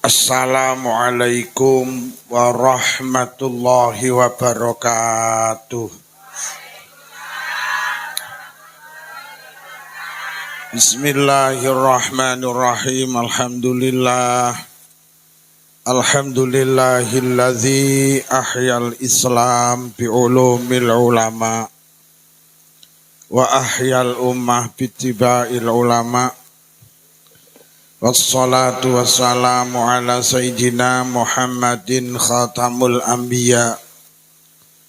Assalamualaikum warahmatullahi wabarakatuh. Bismillahirrahmanirrahim. Alhamdulillahilladzi ahyal Islam bi'ulumil ulama wa ahyal ummah bittiba'il ulama. Wassalatu wassalamu ala sayyidina Muhammadin khatamul anbiya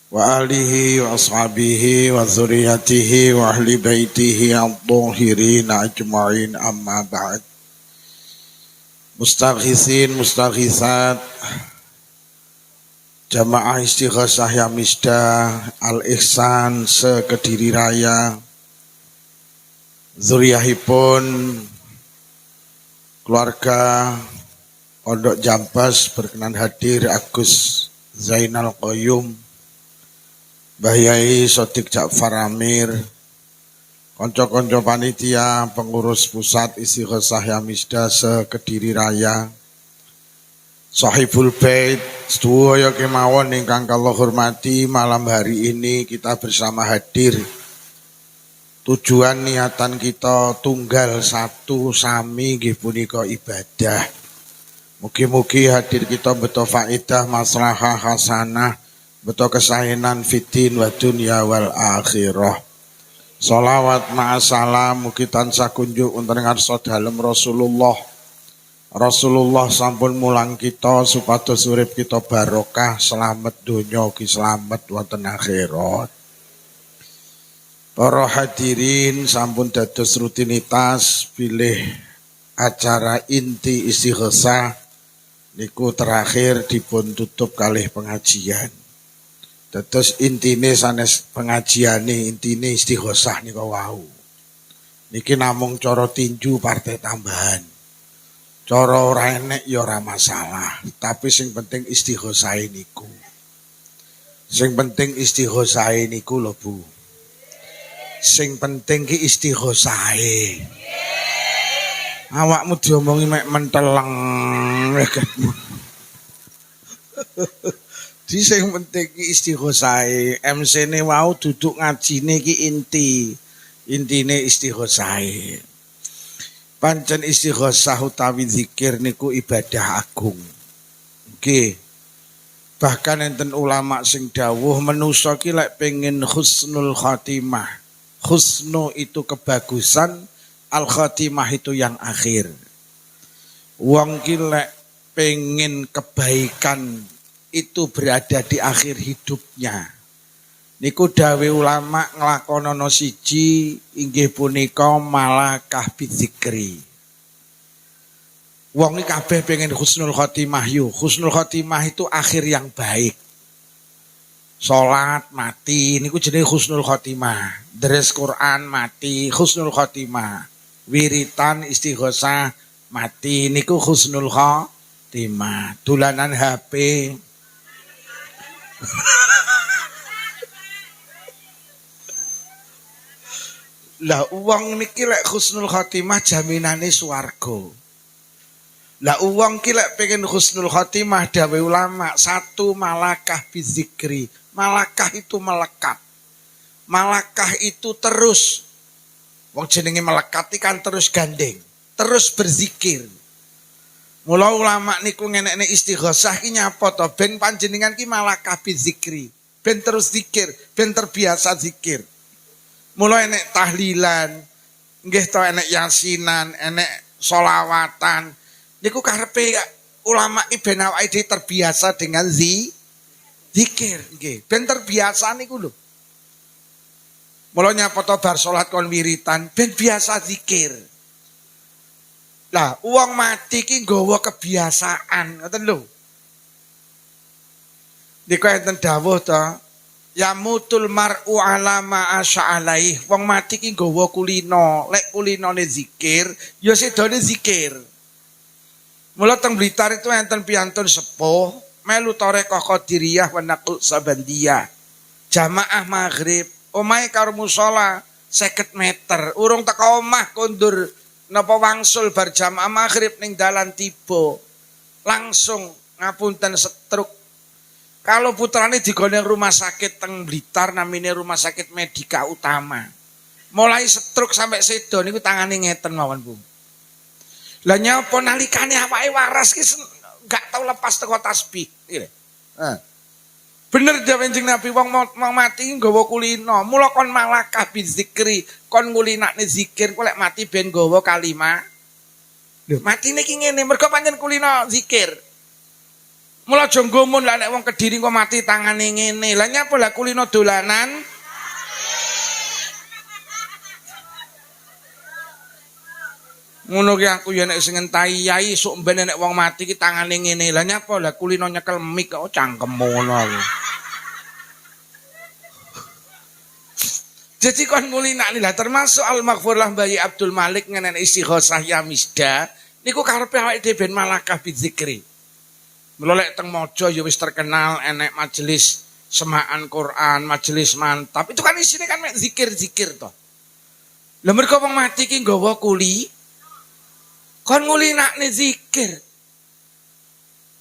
wa alihi wa ashabihi wa dzurriyyatihi wa ahli baitihi adh-dhahirin ajma'in, amma ba'd. Mustaghisin mustaghisat Jamaah Istighosah Yamisda Al-Ihsan se-Kediri Raya, zuriyahipun keluarga Pondok Jambas berkenan hadir Agus Zainal Qayyum, Mbah Yai Sodik Ja'far Amir, konco-konco panitia pengurus pusat Istighosah Yamisda se-Kediri Raya, Sahibul Bait sedaya kemawon ingkang kula hormati. Malam hari ini kita bersama hadir. Tujuan niatan kita tunggal satu sami nggih punika ibadah. Mugi-mugi hadir kita beto faedah maslahah hasanah, beto kesaenan fiddin wa dunya wal akhirah. Sholawat ma'asalam mugi tansah kunjuk wonten ngarsa dalem Rasulullah. Rasulullah sampun mulang kita supados urip kita barokah, selamat donya ugi selamat wonten akhirat. Para hadirin sampun dados rutinitas pilih acara inti Istighosah niku terakhir dipun tutup kalih pengajian. Dados intine sanes pengajiane intine Istighosah niku wau. Niki namung cara tinju partai tambahan. Cara ora enek ya ora masalah, tapi sing penting Istighosah niku. Sing penting Istighosah niku lho Bu. Sing penting ki istighosahe. Awakmu diomongi mek menteleng. Di sing penting ki istighosahe. MC-ne wau duduk ngajine ki intine istighosahe. Pancen Istighosah utawi zikir niku ibadah agung. Nggih. Bahkan enten ulama sing dawuh manusa ki lek pengin husnul khatimah. Husnu itu kebagusan, al-khatimah itu yang akhir. Wong ki lek pengen kebaikan itu berada di akhir hidupnya. Niku dawe ulama nglakonana siji inggih punika malakah bizikri. Wong iki kabeh pengen husnul khatimah yo. Husnul khatimah itu akhir yang baik. Salat mati niku jenenge husnul khotimah. Deres Quran mati husnul khotimah. Wiritan Istighosah mati niku husnul khotimah. Dolanan HP lah uang niki lek husnul khotimah jaminane swarga. Lah uang ki lek pengen husnul khotimah dawe ulama satu malakah bizikri. Malakah itu melekat. Malakah itu terus. Wong jenenge melekat kan terus gandeng, terus berzikir. Mula ulama niku ngenekne Istighosah ki nyapa to ben panjenengan ki malakah bizikri. Ben terus zikir, ben terbiasa zikir. Mula enek tahlilan, nggih to enek yasinan, enek sholawatan. Niku karepe ulama ki ben awake dhewe terbiasa dengan zikir nggih. Ben terbiasa niku lho. Mula nyapa to bar salat kon wiritan ben biasa zikir. Lah wong mati ki nggawa kebiasaan, ngoten lho. Niku enten dawuh to, yamutul mar'u ala ma asya'alaih. Wong mati ki nggawa kulino, lek kulinone zikir, ya sedone zikir. Mula teng Blitar itu enten piyantun sepuh melu Thariqah Qadiriyah wa Naql Sabandiyah. Jamaah maghrib, omahe karo musala 50 meter. Urung teko omah kondur napa wangsul bar jamaah maghrib ning dalan tiba. langsung ngapunten stroke. Kalau putrane digone rumah sakit teng Blitar namanya rumah sakit Medika Utama. Mulai stroke sampai sedo niku tangane ngeten mawon, Bu. Lah nyapa nalikane awake waras ki gak tau lepas teko tasbih. Bener dawuh Kanjeng Nabi wong mau mati nggawa kulino, mula kon malakah bizikri, kon ngulinakne zikir kok lek mati ben nggawa kalimah. Lho, matine ki ngene mergo pancen kulino zikir. Mula aja nggomun lah nek wong Kediri kok mati tangane ngene. Lah nyapa lah kulino dolanan? Ngono ki aku ya nek sing ngentahi yai sok ben nek wong mati ki tangane ngene. Lah nyapa lah kulino nyekel mik kok cangkem ngono aku. Jadi kon ngulinakne lah termasuk Al-Maghfur lah Bayi Abdul Malik ngenen istighosah ya misda niku karepe awake dhewe ben malakah bizikri. Mula lek teng Mojo ya wis terkenal enek majelis semaan Quran, majelis mantap. Itu kan isine kan mek zikir-zikir to. Lah mergo wong mati ki nggawa kuli kon ngulinakne zikir.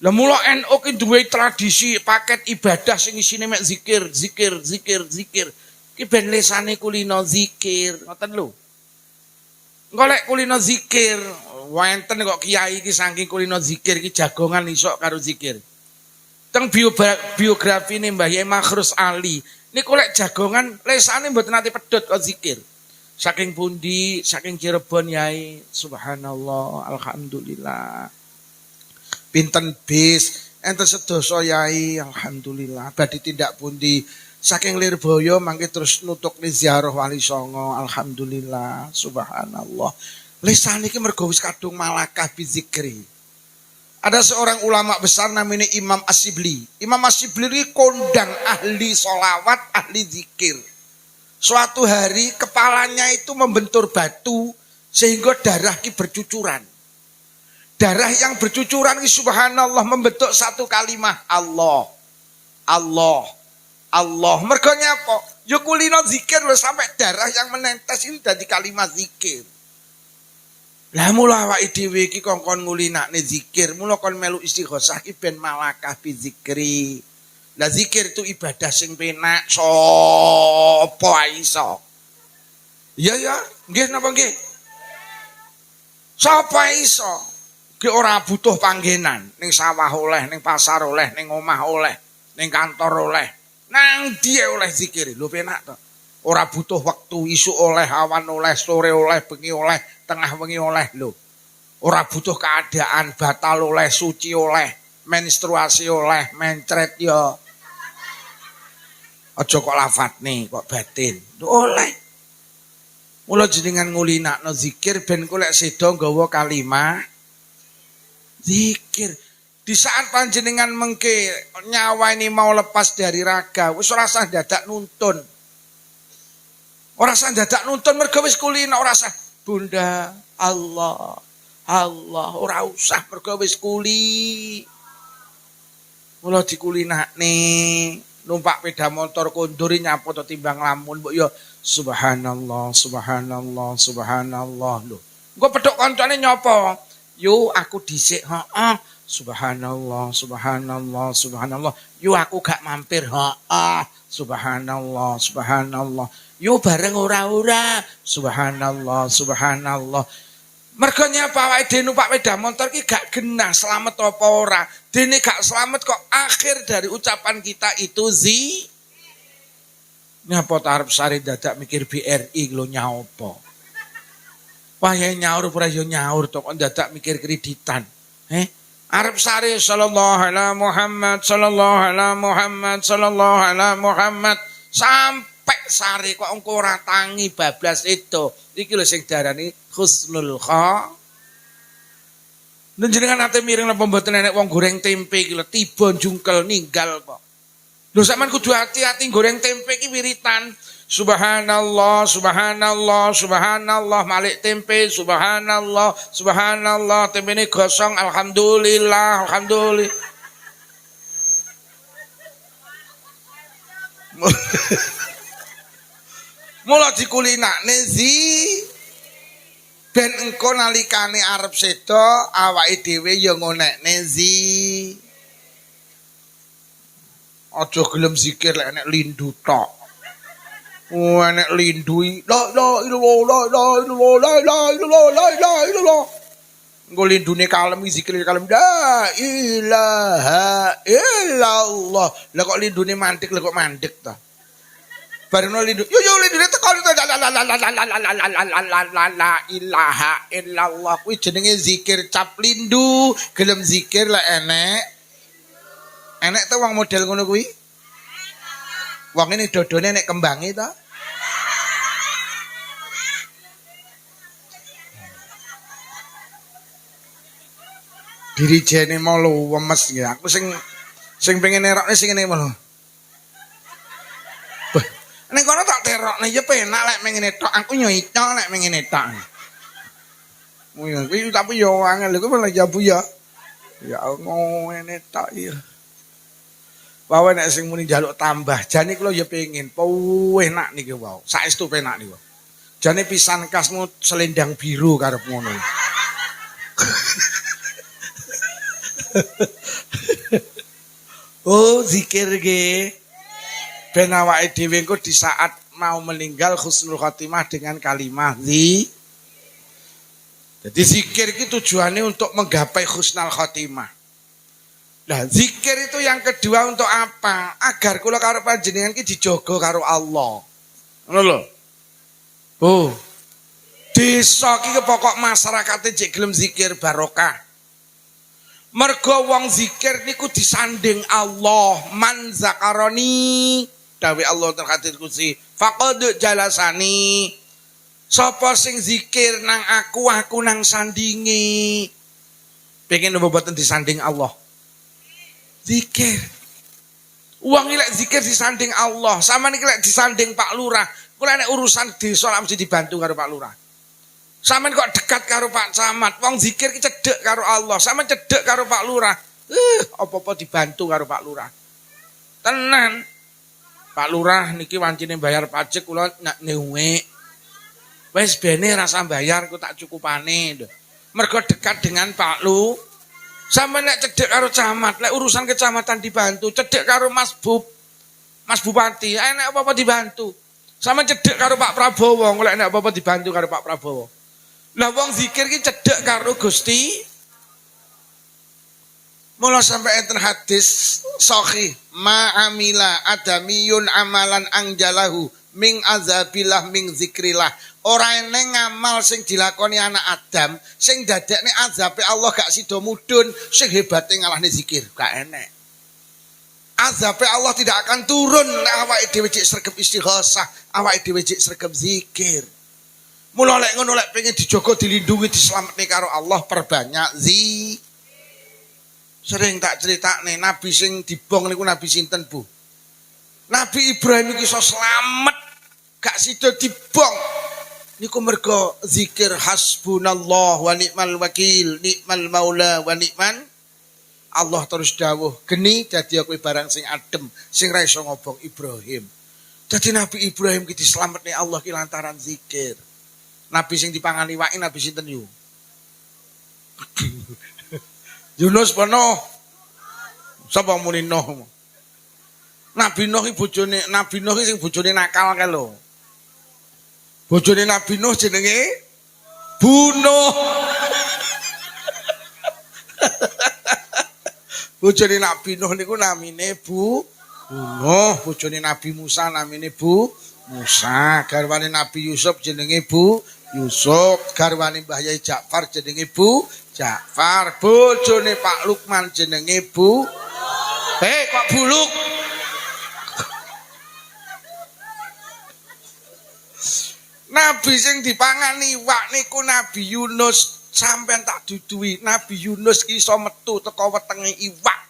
Lah mula NU ki duwe tradisi paket ibadah sing isine mek zikir, zikir, zikir, zikir. Ki ben lesane kulino zikir, ngoten lho. Engko lek kulino zikir, wonten kok kiai iki saking kulino zikir ki jagongan iso karo zikir. Teng biografine Mbah Yai Makhrus Ali, niku lek jagongan lesane mboten nate pedhot kok zikir. Saking pundi, saking Cirebon Yai, subhanallah, alhamdulillah. Pinten bis, enten sedasa Yai, alhamdulillah. Badhe tindak pundi? Saking Lirboyo mangke terus nutuk ni ziarah Wali Songo, alhamdulillah, subhanallah. Lisan iki mergo wis kadung malakah bizikri. Ada seorang ulama besar namanya Imam Asyibli. Imam Asyibli ini kondang ahli sholawat, ahli zikir. Suatu hari kepalanya itu membentur batu sehingga darah ki bercucuran. Darah yang bercucuran ki subhanallah membentuk satu kalimat Allah. Allah. Allah, mergo nyapa? Ya kulino zikir lho sampai darah yang menetes ini dadi kalimat zikir. Lah mula awake dhewe iki kongkon ngulinakne zikir, mula kon melu istighosah ki ben malakah bizikri. Lah zikir itu ibadah sing penak sapa iso. Iya ya, nggih napa nggih? Sapa iso? Ki ora butuh panggenan, ning sawah oleh, ning pasar oleh, ning omah oleh, ning kantor oleh. Nang dia oleh zikir, lho penak to. Ora butuh waktu, isu oleh, awan oleh, sore oleh, bengi oleh, tengah bengi oleh lho. Ora butuh keadaan, batal oleh, suci oleh, menstruasi oleh, mencret ya. Aja kok lafadzne, kok batin. Lho oleh. Mula jenengan ngulinakno zikir ben kok lek sedo nggawa kalimah zikir. Di saat panjenengan mengke nyawa ini mau lepas dari raga, wis ora usah dadak nuntun. Ora usah dadak nuntun mergo wis kulino, ora usah Bunda Allah. Allah ora usah mergo wis kuli. Mula dikulinakne numpak sepeda motor konduri nyapo to timbang lamun mbok yo subhanallah, subhanallah, subhanallah lho. Engko pedhok kancane nyapa? Yo aku dhisik, heeh. Subhanallah, subhanallah, subhanallah. Yo aku gak mampir, subhanallah, subhanallah. Yo bareng ora-ora, subhanallah, subhanallah. Mergo nyapa awake dhewe numpak sepeda motor ki gak genah slamet apa ora. Dene gak slamet kok akhir dari ucapan kita itu nyapa arep sare dadak mikir BRI lho nyapa. Wayahe nyaur ora yo nyaur to kok dadak mikir kreditan. Arab sari sallallahu alaihi Muhammad sallallahu alaihi Muhammad sallallahu alaihi Muhammad sampai sari kok engko ora tangi bablas itu. Iki lho sing diarani husnul kha. Njenengan ate miring napa mboten enek wong goreng tempe iki lho tiba jungkel ninggal kok. Lho sampean kudu hati-hati goreng tempe iki wiritan. Subhanallah, subhanallah, subhanallah, malik tempe, subhanallah, subhanallah, tempe ini gosong, alhamdulillah, alhamdulillah. Mula dikulinakne Ben engko nalikane arep seda awake dhewe ya ngonekne aja gelem zikir lek enek lindu tok. Enek lindui la ilallah la ilallah la ilallah la ilallah. Engko lindune kalem zikir kalem la ilaha illallah. Lah kok lindune mandek lha kok mandek ta? Bareng lindu yo lindune teko la ilaha illallah kuwi jenenge zikir cap lindu gelem zikir lek enek to wong model ngono kuwi wong ini dodone nek kembange to dirijene mau wemes ya aku sing pengen nerokne sing ngene mau nek kono tak terokne ya penak lek mengene tok aku nyoito lek mengene tok. Kuwi tapi yo angel kuwi malah jabu ya. Ya ngene tok ya. Wae nek sing muni njaluk tambah jane kula ya pengin enak niki wae. Saestu penak niku. Jane pisan kasmu selendang biru karep ngono. Oh zikir ge. Ben awake dhewe engko di saat mau meninggal husnul khotimah dengan kalimat Jadi zikir itu tujuannya untuk menggapai husnul khotimah. Nah, zikir itu yang kedua untuk apa? Agar kula karo panjenengan ki dijaga karo Allah. Ngono lho. Oh. Desa ki pokok masyarakate jek gelem zikir barokah. Mergo wong zikir niku disanding Allah, man zakaroni dawe Allah terkadir kursi faqad jalasani sapa sing zikir nang aku nang sandingi pengen apa boten disanding Allah zikir uang iki lek zikir disanding Allah sama niki lek disanding Pak Lurah kula nek urusan desa lak mesti dibantu karo Pak Lurah sampean kok dekat karo Pak Camat wong zikir ki cedhek karo Allah sampean cedhek karo Pak Lurah apa-apa dibantu karo Pak Lurah tenan Pak Lurah niki wancine bayar pajak kula nak newe. Wis bene rasa bayar ku tak cukupane. Mergo dekat dengan Pak Lu. Sampe nek cedhek karo camat, lek urusan kecamatan dibantu, cedhek karo Mas Bupati, enek apa-apa dibantu. Sampe cedhek karo Pak Prabowo, lek enek apa-apa dibantu karo Pak Prabowo. Lah wong zikir ki cedhek karo Gusti mula sampai enten hadis sahih ma amila adamiyun amalan angjalahu ming azabillah ming zikrillah ora eneng ngamal sing dilakoni anak Adam sing dadekne azabe Allah gak sida mudhun sing hebate ngalahne zikir gak enek azabe Allah tidak akan turun nek awake dhewe cek sregep istighosah awake dhewe cek sregep zikir mula lek ngono lek pengen dijaga dilindungi diselametne karo Allah perbanyak Sering tak critakne nabi sing dibong niku nabi sinten Bu? Nabi Ibrahim iki iso slamet gak sida dibong. Niku mergo zikir hasbunallah wa ni'mal wakil, ni'mal maula wa ni'man Allah terus dawuh, geni dadi aku barang sing adem, sing ra iso ngobong Ibrahim. Dadi Nabi Ibrahim ki dislametne Allah ki lantaran zikir. Nabi sing dipangani wae nabi sinten yu? Yunus penuh. Sapa muni Nuh? Nabi Nuh iki bojone, Nabi Nuh sing bojone nakal kae lho. Bojone Nabi Nuh jenenge Bunuh. Bojone Nabi Nuh niku namine Bunuh, bojone Nabi Musa namine Musa, garwane Nabi Yusuf jenenge Yusuf, garwane Mbah Yai Ja'far jenenge Ja'far, bojone Pak Lukman jenenge kok buluk. Nabi sing dipangani iwak niku Nabi Yunus, sampean tak duduhi. Nabi Yunus ki iso metu teko wetenge iwak.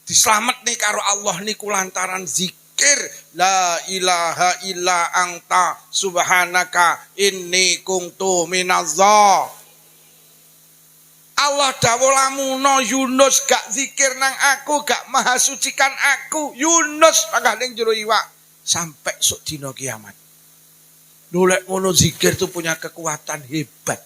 Dislametne karo Allah niku lantaran zikir la ilaha illa anta subhanaka inni kuntu minazza. Allah dawuh lamuno Yunus gak zikir nang aku, gak maha sucikan aku. Yunus panggah ning jero iwak sampai sok dina kiamat. Lolek ngono zikir itu punya kekuatan hebat.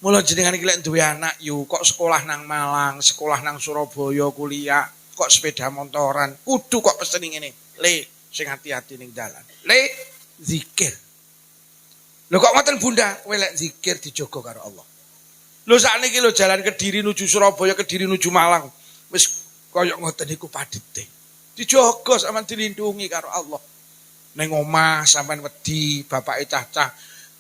Mula jenengan iki lek duwe anak yu kok sekolah nang Malang, sekolah nang Surabaya kuliah, kok sepeda motoran, kudu kok pesen ngene. Le, sing hati-hati ning dalan. Le, zikir. Lho kok ngoten Bunda, kowe lek zikir dijogo karo Allah. Lho sakniki lho jalan Kediri nuju Surabaya, Kediri nuju Malang. Wis koyo ngoten niku padete. Dijogo sampean dilindungi karo Allah. Ning omah sampean wedi, bapake cacah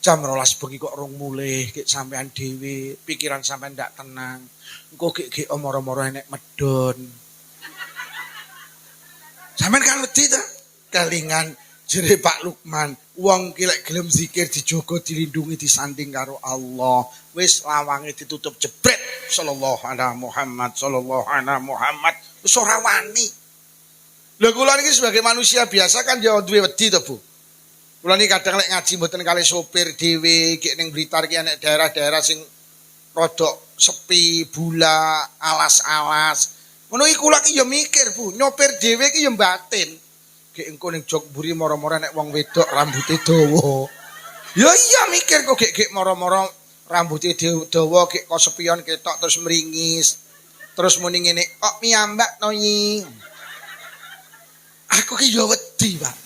jam 12 bengi kok rong mulih, kek sampean dhewe, pikiran sampean ndak tenang. Engko gek omoro-moro enek medon. Sampean kan wedi ta? Kelingan jere Pak Lukman, wong ki lek gelem zikir dijogo dilindungi disanding karo Allah. Wis lawange ditutup jebret sallallahu alaihi Muhammad sallallahu alaihi Muhammad. Wis ora wani. Lha kula niki sebagai manusia biasa kan ya duwe wedi to, Bu. Kula niki kadang lek ngaji mboten kali sopir dhewe, ki ning Blitar ki enek daerah-daerah sing rodok sepi, bula, alas-alas. Ngono iki kula ki ya mikir, Bu, nyopir dhewe ki ya batin. Ki engko ning jog mburi moro-moro nek wong wedok rambuté dawa. Ya iya mikir kok gek moro-moro rambuté dawa gek kesepian ketok terus meringis. Terus muni ngene, kok piyambak to yi. Aku ki ya wedi, Pak.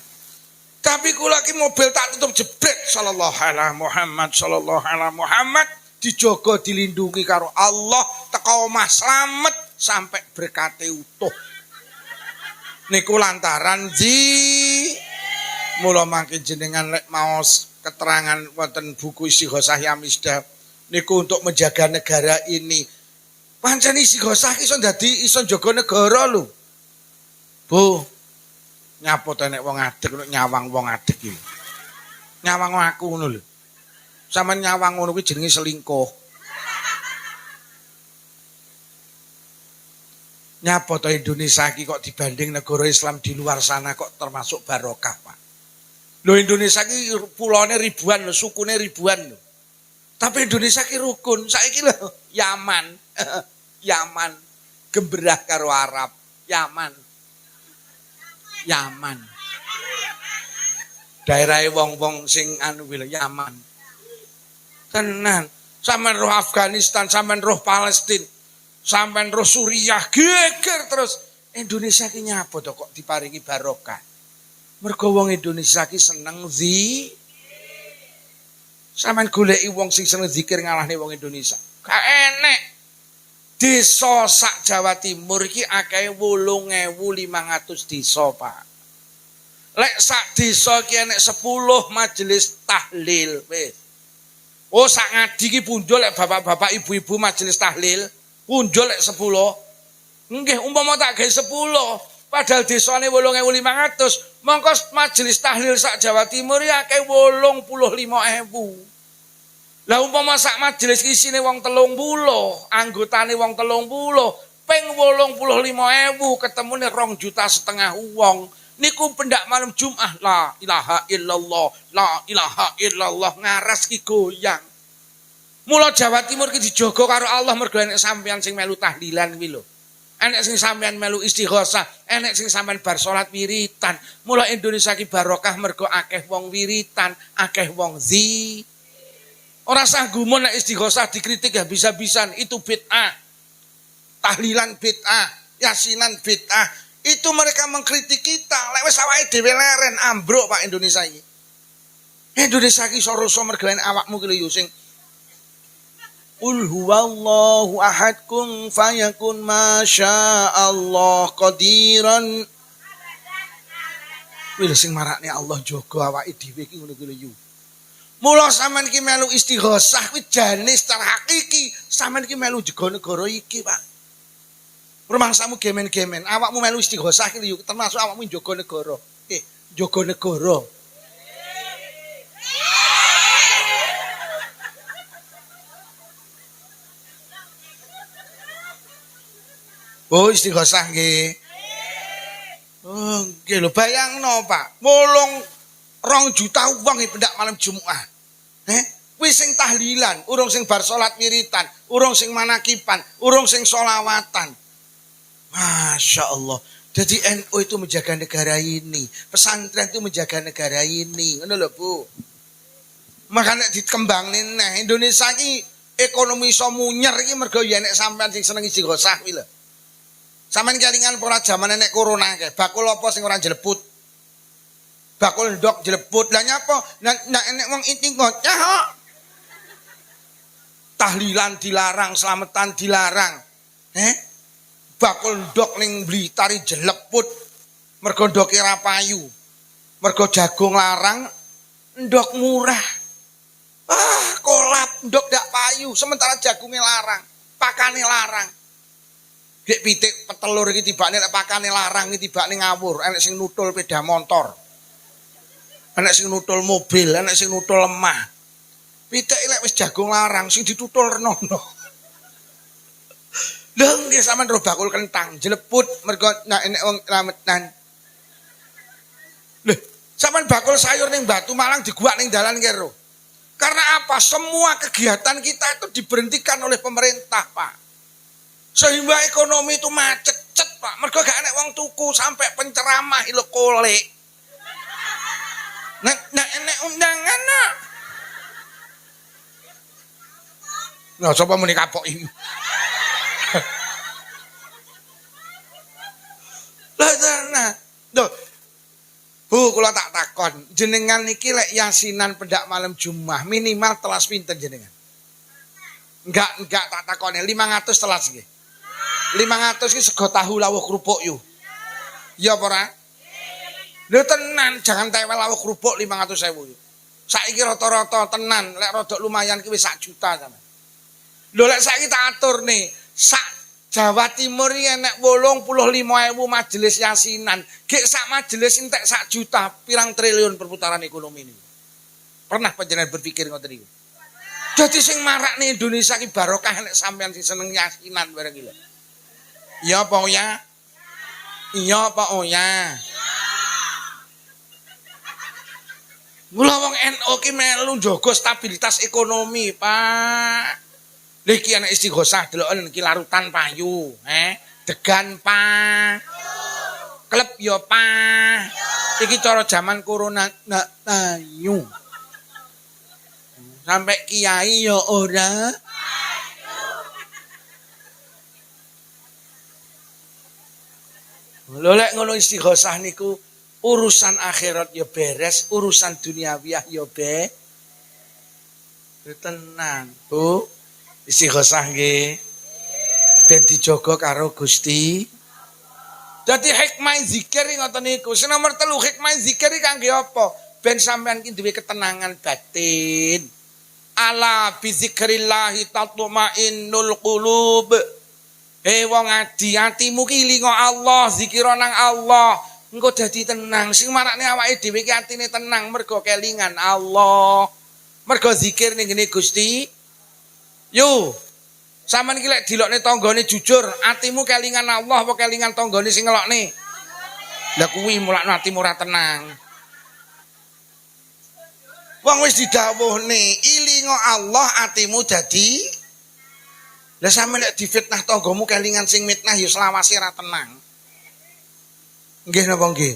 Tapi kula ki mobil tak tutup jebret sallallahu alaihi Muhammad sallallahu alaihi Muhammad dijogo dilindungi karo Allah teko omah slamet sampai berkate utuh. Niku lantaran mula mangke jenengan lek maos keterangan wonten buku Istighosah Yamisda niku untuk menjaga negara ini. Pancen istighosah iso dadi iso jaga negara lho. Bu, nyapa to nek wong adeg nyawang wong adeg iki. Nyawang aku ngono lho. Sampeyan nyawang ngono kuwi jenenge selingkuh. Nyapa to Indonesia iki kok dibanding negara Islam di luar sana kok termasuk barokah, Pak. Lho Indonesia iki pulone ribuan lho, sukune ribuan lho. Tapi Indonesia ki rukun. Saiki lho Yaman. Yaman gemberah karo Arab. Yaman. Daerahe wong-wong sing anu kuwi Yaman. Tenan. Sampeyan roh Afghanistan, sampeyan roh Palestina, sampeyan roh Suriah, geger terus Indonesia ki nyapa to kok diparingi barokah. Mergo wong Indonesia ki seneng sampeyan goleki wong sing seneng zikir ngalahne wong Indonesia. Gak enek. Desa sak Jawa Timur iki akeh 8.500 desa, Pak. Lek sak desa iki enek 10 majelis tahlil, wis. Oh sak ngadi iki punjul lek bapak-bapak ibu-ibu majelis tahlil, punjul lek 10. Nggih, umpama tak gawe 10, padahal desane 8.500, mongko majelis tahlil sak Jawa Timur ya akeh 85.000. Lah umpama sak majelis isine wong 30, anggotane wong 30, ping 85.000 ketemune 2,5 juta wong. Niku pendak malam Jumat la ilaha illallah, la ilaha illallah ngaras ki goyang. Mula Jawa Timur ki dijogo karo Allah mergo enek sampeyan sing melu tahlilan kuwi lho. Enek sing sampeyan melu istighosah, enek sing sampeyan bar salat wiritan. Mula Indonesia ki barokah mergo akeh wong wiritan, akeh wong Ora sanggumun nek istighosah dikritik ya bisa-bisan itu bid'ah. Tahlilan bid'ah, yasinan bid'ah. Itu mereka mengkritik kita. Lek wis awake dhewe leren ambruk Pak Indonesia iki. Indonesia iki iso mergo awakmu ki lho sing Qul huwallahu ahad kun fayakun masyaallah qadiran. Kuwi sing marakne Allah jaga awake dhewe iki ngono ki lho. Mula sampean iki melu istighosah kuwi jane secara hakiki sampean iki melu jaga negara iki, Pak. Rumangsamu gemen-gemen, awakmu melu istighosah iki lho termasuk awakmu jaga negara. Jaga negara. Oh, istighosah nggih. Oh, nggih lho bayangno, Pak. 2 juta wong iki pendak malam Jumat. Kuwi sing tahlilan, urung sing bar salat wiritan, urung sing manakipan, urung sing sholawatan. Masya Allah. Jadi NU itu menjaga negara ini, pesantren itu menjaga negara ini. Ngono lho, Bu. Makanya dikembangin nah Indonesia ini ekonomi iso munyer iki mergo ya nek sampean sing seneng istighosah kuwi lho. Sampeyan kelingan ora jaman nek corona kae, bakul apa sing ora jeleput? Bakul ndok jeleput. Lah nyapa? Nek wong istighosah kok. Tahlilan dilarang, selamatan dilarang. Bakul ndok ning Blitari jeleput. Mergo ndoke ra payu. Mergo jagung larang, ndok murah. Kolap ndok dak payu, sementara jagungnya larang, pakane larang. Gek pitik petelur iki tibane lek pakane larang iki tibane ngawur, enek sing nutul sepeda motor. Enek sing nutul mobil, enek sing nutul lemah. Pitik lek wis jagung larang sing ditutul renono. Lha nggih sampean ro bakul kentang jeleput mergo enek wong lametan. Lho, sampean bakul sayur ning Batu Malang diguak ning dalan kero. Karena apa? Semua kegiatan kita itu diberhentikan oleh pemerintah, Pak. Sehingga ekonomi itu macet, Pak. Mergo gak enek wong tuku sampai penceramah lho kolek. Nek enek undangan nak. Nah, coba muni kapok ini. Lah nah, Bu, kula tak takon, jenengan niki lek yasinan pendak malam Jumat minimal telas pinten jenengan? Enggak tak takone 500 telas nggih. 500 ki sego tahu lawuh kerupuk yu. Ya apa ora? Lho tenan, jangan tewel lawuh kerupuk 500.000 yu. Saiki rata-rata tenan, lek rodok lumayan ki wis 1 juta sampean. Lho lek saiki tak atur nih, sak Jawa Timur iki enek 85.000 majelis yasinan. Gek sak majelis entek 1 juta, pirang triliun perputaran ekonomi ini. Pernah panjenengan berpikir ngoten niku? Dadi sing marakne Indonesia ki barokah nek sampean sing seneng yasinan bareng iki lho. Iya apa ya? Iya apa ya? Mula wong NU ki melu njaga stabilitas ekonomi, Pak. Liki anak istighosah deloken iki larutan payu, degan pa. Klep yo pa. Iki cara zaman corona payu. Sampai kiai yo ora. Lho lek ngono istighosah niku urusan akhirat yo beres, urusan duniawiah yo tenang, Bu. Istighosah nggih ben dijaga karo Gusti. Dadi hikmah zikir ngoten niku. Sing nomor 3 hikmah zikir iki kangge apa? Ben sampean ki duwe ketenangan batin. Ala bi zikrillah tatmainnul qulub. Wong adi atimu ki elinga Allah, zikira nang Allah. Engko dadi tenang. Sing marakne awake dhewe ki atine tenang mergo kelingan Allah. Mergo zikir ning ngene Gusti. Yo, sampean iki lek dilokne tanggane jujur, atimu kelingan Allah apa kelingan tanggane sing ngelokne? Lah kuwi mulakno atimu ora tenang. Wong wis didhawuhne, ilinga Allah atimu dadi. Lah sampean lek difitnah tanggamu kelingan sing mitnah ya selawase ora tenang. Nggih napa nggih?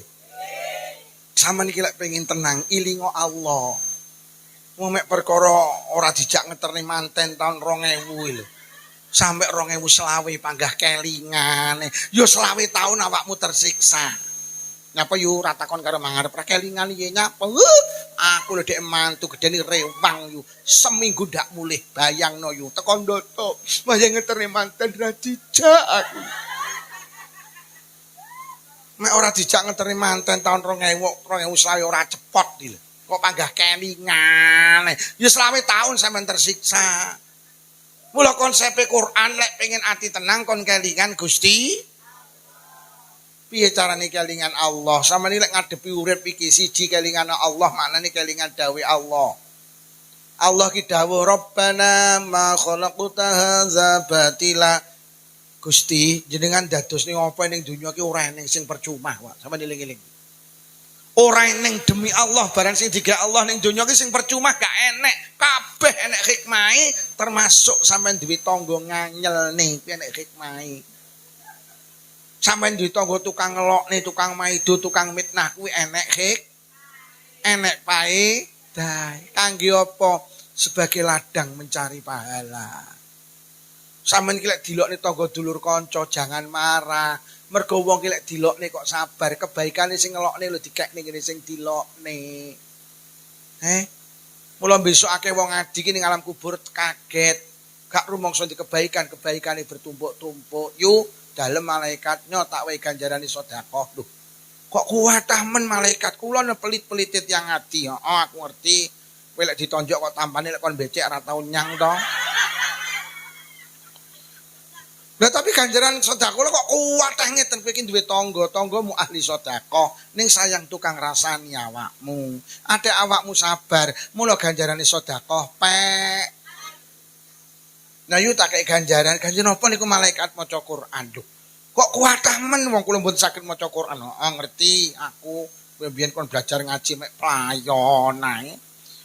Sampean iki lek pengin tenang, ilinga Allah. Wong mek perkara ora dijak ngeterni manten tahun 2000 lho. Sampai 2020 panggah kelingan. Yo 20 tahun awakmu tersiksa. Nyapa yo ora takon karo mangarep ra kelingan iki nyapa. Aku lho dek mantu gedene rewang yo. Seminggu ndak mulih bayangno yo. Teko ndoto. Bayang ngeterni manten ra dijak aku. Mek ora dijak ngeterni manten tahun 2020 ora cepot iki lho. Kok panggah kelingan. Ya 20 tahun sampean tersiksa. Mula konsep Quran lek pengen ati tenang kon kelingan Gusti. Piye carane kelingan Allah? Sampeyan lek ngadepi urip iki siji kelingan Allah, maknane kelingan dawuh Allah. Allah ki dawuh Rabbana ma khalaqta hadza batila. Gusti, jenengan dadosne apa ning donya ki ora eneng sing percuma, Pak. Sampeyan eling-eling. Ora eneng demi Allah barang sing digawe Allah ning donya ki sing percuma gak enek. Kabeh enek hikmahe termasuk sampean duwe tangga nganyelne kuwi enek hikmahe. Sampean duwe tangga tukang ngelokne, tukang maido, tukang mitnah kuwi enek enek pae dae. Kangge apa? sebagai ladang mencari pahala. Sampeyan ki lek dilokne tangga dulur kanca jangan marah. Mergo wong ki lek dilokne kok sabar, kebaikane sing ngelokne lho dikekne ngene sing dilokne. Mula besok akeh wong adi ki ning alam kubur kaget. Gak rumangsa di kebaikane bertumpuk-tumpuk. Yu dalem malaikatnya tak wae ganjarane sedekah. Lho. Kok kuwatah men malaikat kula pelit-pelitit yang ati. Oh, aku ngerti. Kowe lek ditonjok kok tampane lek kon becek ora tau nyang to. Lah tapi ganjaran sedekah kok kuwatah ngeten kowe iki duwe tanggamu ahli sedekah ning sayang tukang rasani awakmu. Ada awakmu sabar, mula ganjarane sedekah pek. Nah yu tak kei ganjaran apa niku malaikat maca Quran. Duh. Kok kuwatah men wong kula mboten saged maca Quran. Oh ngerti aku kowe biyen kon belajar ngaji mek playon ae.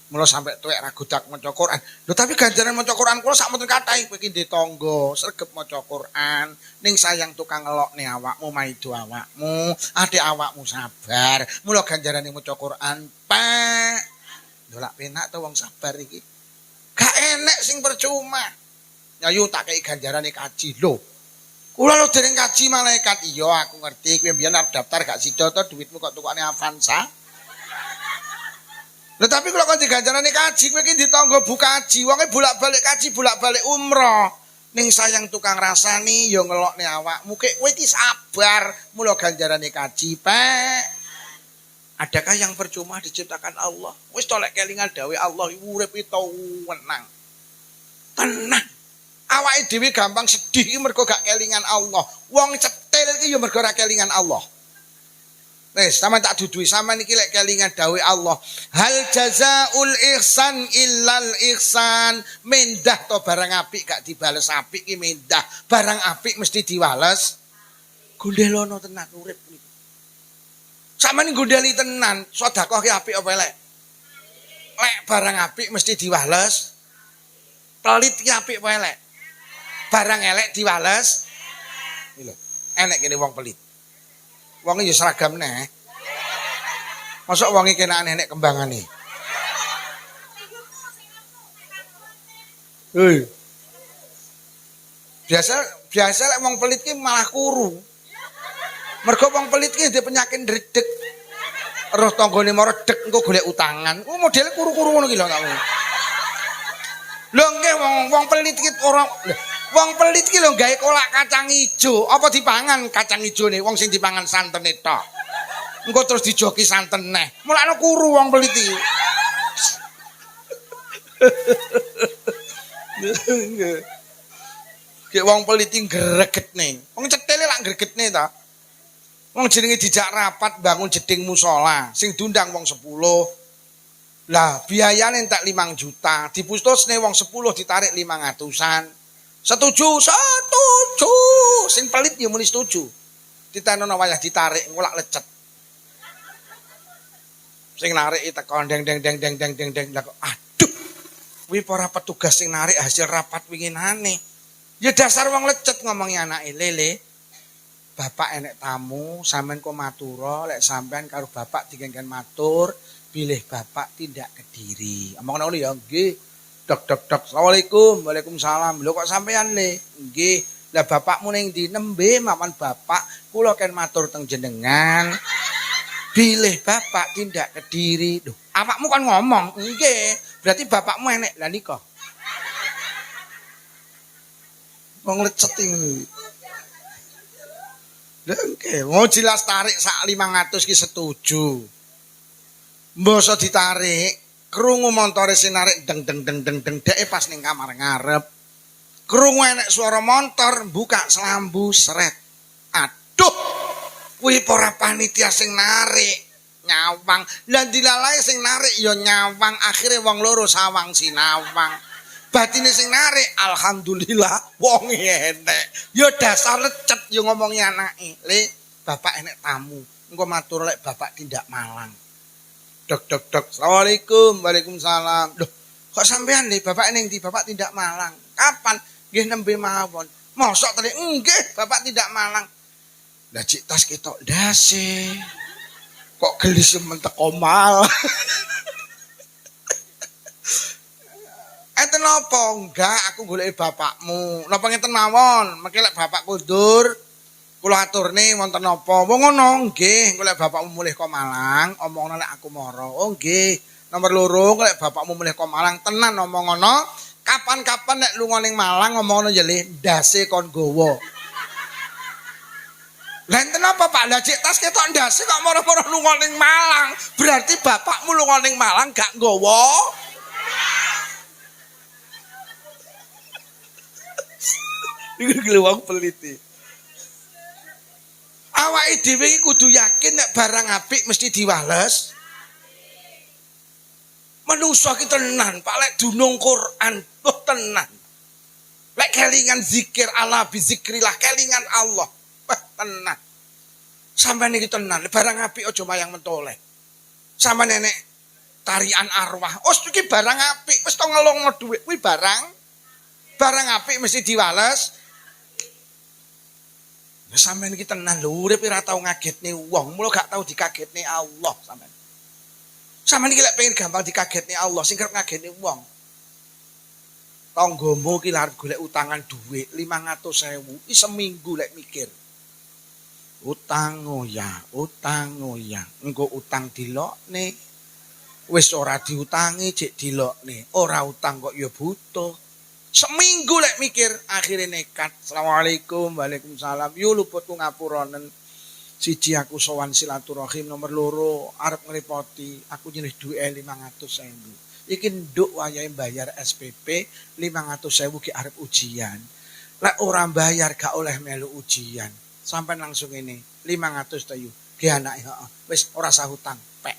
Mula sampai tuwek ra godak maca Quran. Lho tapi ganjaran maca Quran kula sak mboten kathah kowe iki ndek tangga, sregep maca Quran, ning sayang tukang ngelokne awakmu maido awakmu, ade awakmu sabar. Mula ganjarane maca Quran pek. Lho lak penak to wong sabar iki. Gak enek sing percuma. Ayo tak kei ganjarane kaji lho. Kula lho dereng kaji malaikat. Iya aku ngerti kowe mbiyen arep daftar gak sida to duitmu kok tukane Avanza. Lha tapi kalau kon diganjarane kaji kowe iki ditangga bu kaji, wonge bolak-balik kaji, bolak-balik umroh. Ning sayang tukang rasani ya ngelokne awakmu kek kowe iki sabar, mula ganjarane kaji pek. Adakah yang percuma diciptakan Allah? Wis tolek kelingan dawuh Allah urip itu wenang. Tenang. Awake dhewe gampang sedih mergo gak kelingan Allah. Wong cetil iki ya mergo ora kelingan Allah. Wes, sampean tak dudui sampean iki lek kelingan dawuh Allah. Hal jazaul ihsan illal ihsan. Mendah to barang apik gak dibales apik iki mendah. Barang apik mesti diwales. Gondelono tenan urip niku. Sampeyan gondeli tenan, sedekah ki apik apa elek? Lek barang apik mesti diwales. Pelit ki apik apa elek? Barang elek diwales. Iki lho, enek kene wong pelit. Wong ya seragam neh. Mosok wong iki kenane nek kembangane. Hei. Biasa lek wong pelit ki malah kuru. Mergo wong pelit ki ndek penyakit ndredeg. Roh tanggane meredeg engko golek utangan. Ku modele kuru-kuru ngono ki lho kamu. Lho nggih wong pelit ki ora wong pelit ki lho gawe kolak kacang ijo, apa dipangan kacang ijone wong sing dipangan santene tok. Engko terus dijoki santen neh. Mulane kuru wong pelit iki. Ki wong pelit iki gregetne. Wong cetile lak gregetne ta. Wong jenenge dijak rapat bangun jeding musala, sing diundang wong 10. Lah biayane entek 5 juta, dipustusne wong 10 ditarik 500-an. Setuju. Sing pelit ya muni setuju. Ditenono wayah ditarik engko lak lecet. Sing narik teko deng. Lah kok aduh. Kuwi para petugas sing narik hasil rapat winginane. Ya dasar wong lecet ngomongi anake lele. Bapak enek tamu, sampean kok matura, lek sampean karo bapak digengken matur, pilih bapak tindak Kediri. Omong ngono ya nggih. Dok. Assalamualaikum. Waalaikumsalam. Lho kok sampean le? Nggih. Lah bapakmu ning ndi? Nembe mawan bapak, kula ken matur teng jenengan. Pilih bapak tindak Kediri. Duh, awakmu kan ngomong, nggih. Berarti bapakmu enek. Lah nika. Wong lecet ngono. Oke, mau jelas tarik sak 500 ki setuju. Mbasa ditarik, krungu montore sing narik deng deke pas ning kamar ngarep. Krungu enek suara motor buka selambu seret. Aduh, kuwi para panitia sing narik nyawang. Lah dilalae sing narik ya nyawang, akhire wong loro sawang sinawang. Batine sing narik alhamdulillah wong enek. Ya dasar lecet ya ngomongi anake. Le, bapak enek tamu. Engko matur lek bapak tindak Malang. Dok. Assalamualaikum. Waalaikumsalam. Loh, kok sampean le bapak ning ndi? Bapak tindak Malang. Kapan? Nggih nembe mawon. Mosok tadi nggih bapak tindak Malang. Lah cik tas ketok ndase. Kok gelis men teko mal. enten apa? Enggak, aku golek bapakmu. Napa ngeten mawon? Mengki lek bapak kundur, kula aturne wonten napa? Wong ngono, nggih, golek bapakmu mulih kok Malang, omongno lek aku mara. Oh nggih. Nomor loro, lek bapakmu mulih kok Malang, tenan omong ngono. Kapan-kapan nek lunga ning Malang ngomongno ya le, ndase kon gowo. Lah enten apa Pak? Lah cek tas ketok ndase kok moro-moro lunga ning Malang. Berarti bapakmu lunga ning Malang gak nggowo. Iku geluwang peliti. Awake dhewe iki kudu yakin nek barang apik mesti diwales. Manungsa ki tenan, Pak lek dunung Quran, tenan. Lek kelingan zikir Allah bizikrillah, kelingan Allah. Tenan. Sampai niki tenan, barang apik aja mayang mentoleh. Sama nenek tarian arwah. Oh, iki barang apik, wis to ngelongno dhuwit kuwi barang apik mesti diwales. Ya sampean iki tenan lho, urip ora tau ngagetne wong, mulo gak tau dikagetne Allah sampean. Sampean iki lek pengen gampang dikagetne Allah, sing kerep ngagetne wong. Tanggomu ki arep golek utangan dhuwit 500.000, iki seminggu lek mikir. Utang ya, engko utang dilokne. Wis ora diutangi cek dilokne, ora utang kok ya butuh. Seminggu lek mikir, akhirnya nekat. Assalamualaikum, waalaikumsalam. Yo luputku ngapuranen. Siji aku sowan silaturahim, nomor loro arep ngrepoti, aku nyilih duwe 500.000. Iki nduk wayahe bayar SPP 500.000 ki arep ujian. Lek ora bayar gak oleh melu ujian. Sampai langsung ini 500 ta yu. Ge anake heeh. Wis ora sah hutang, pek.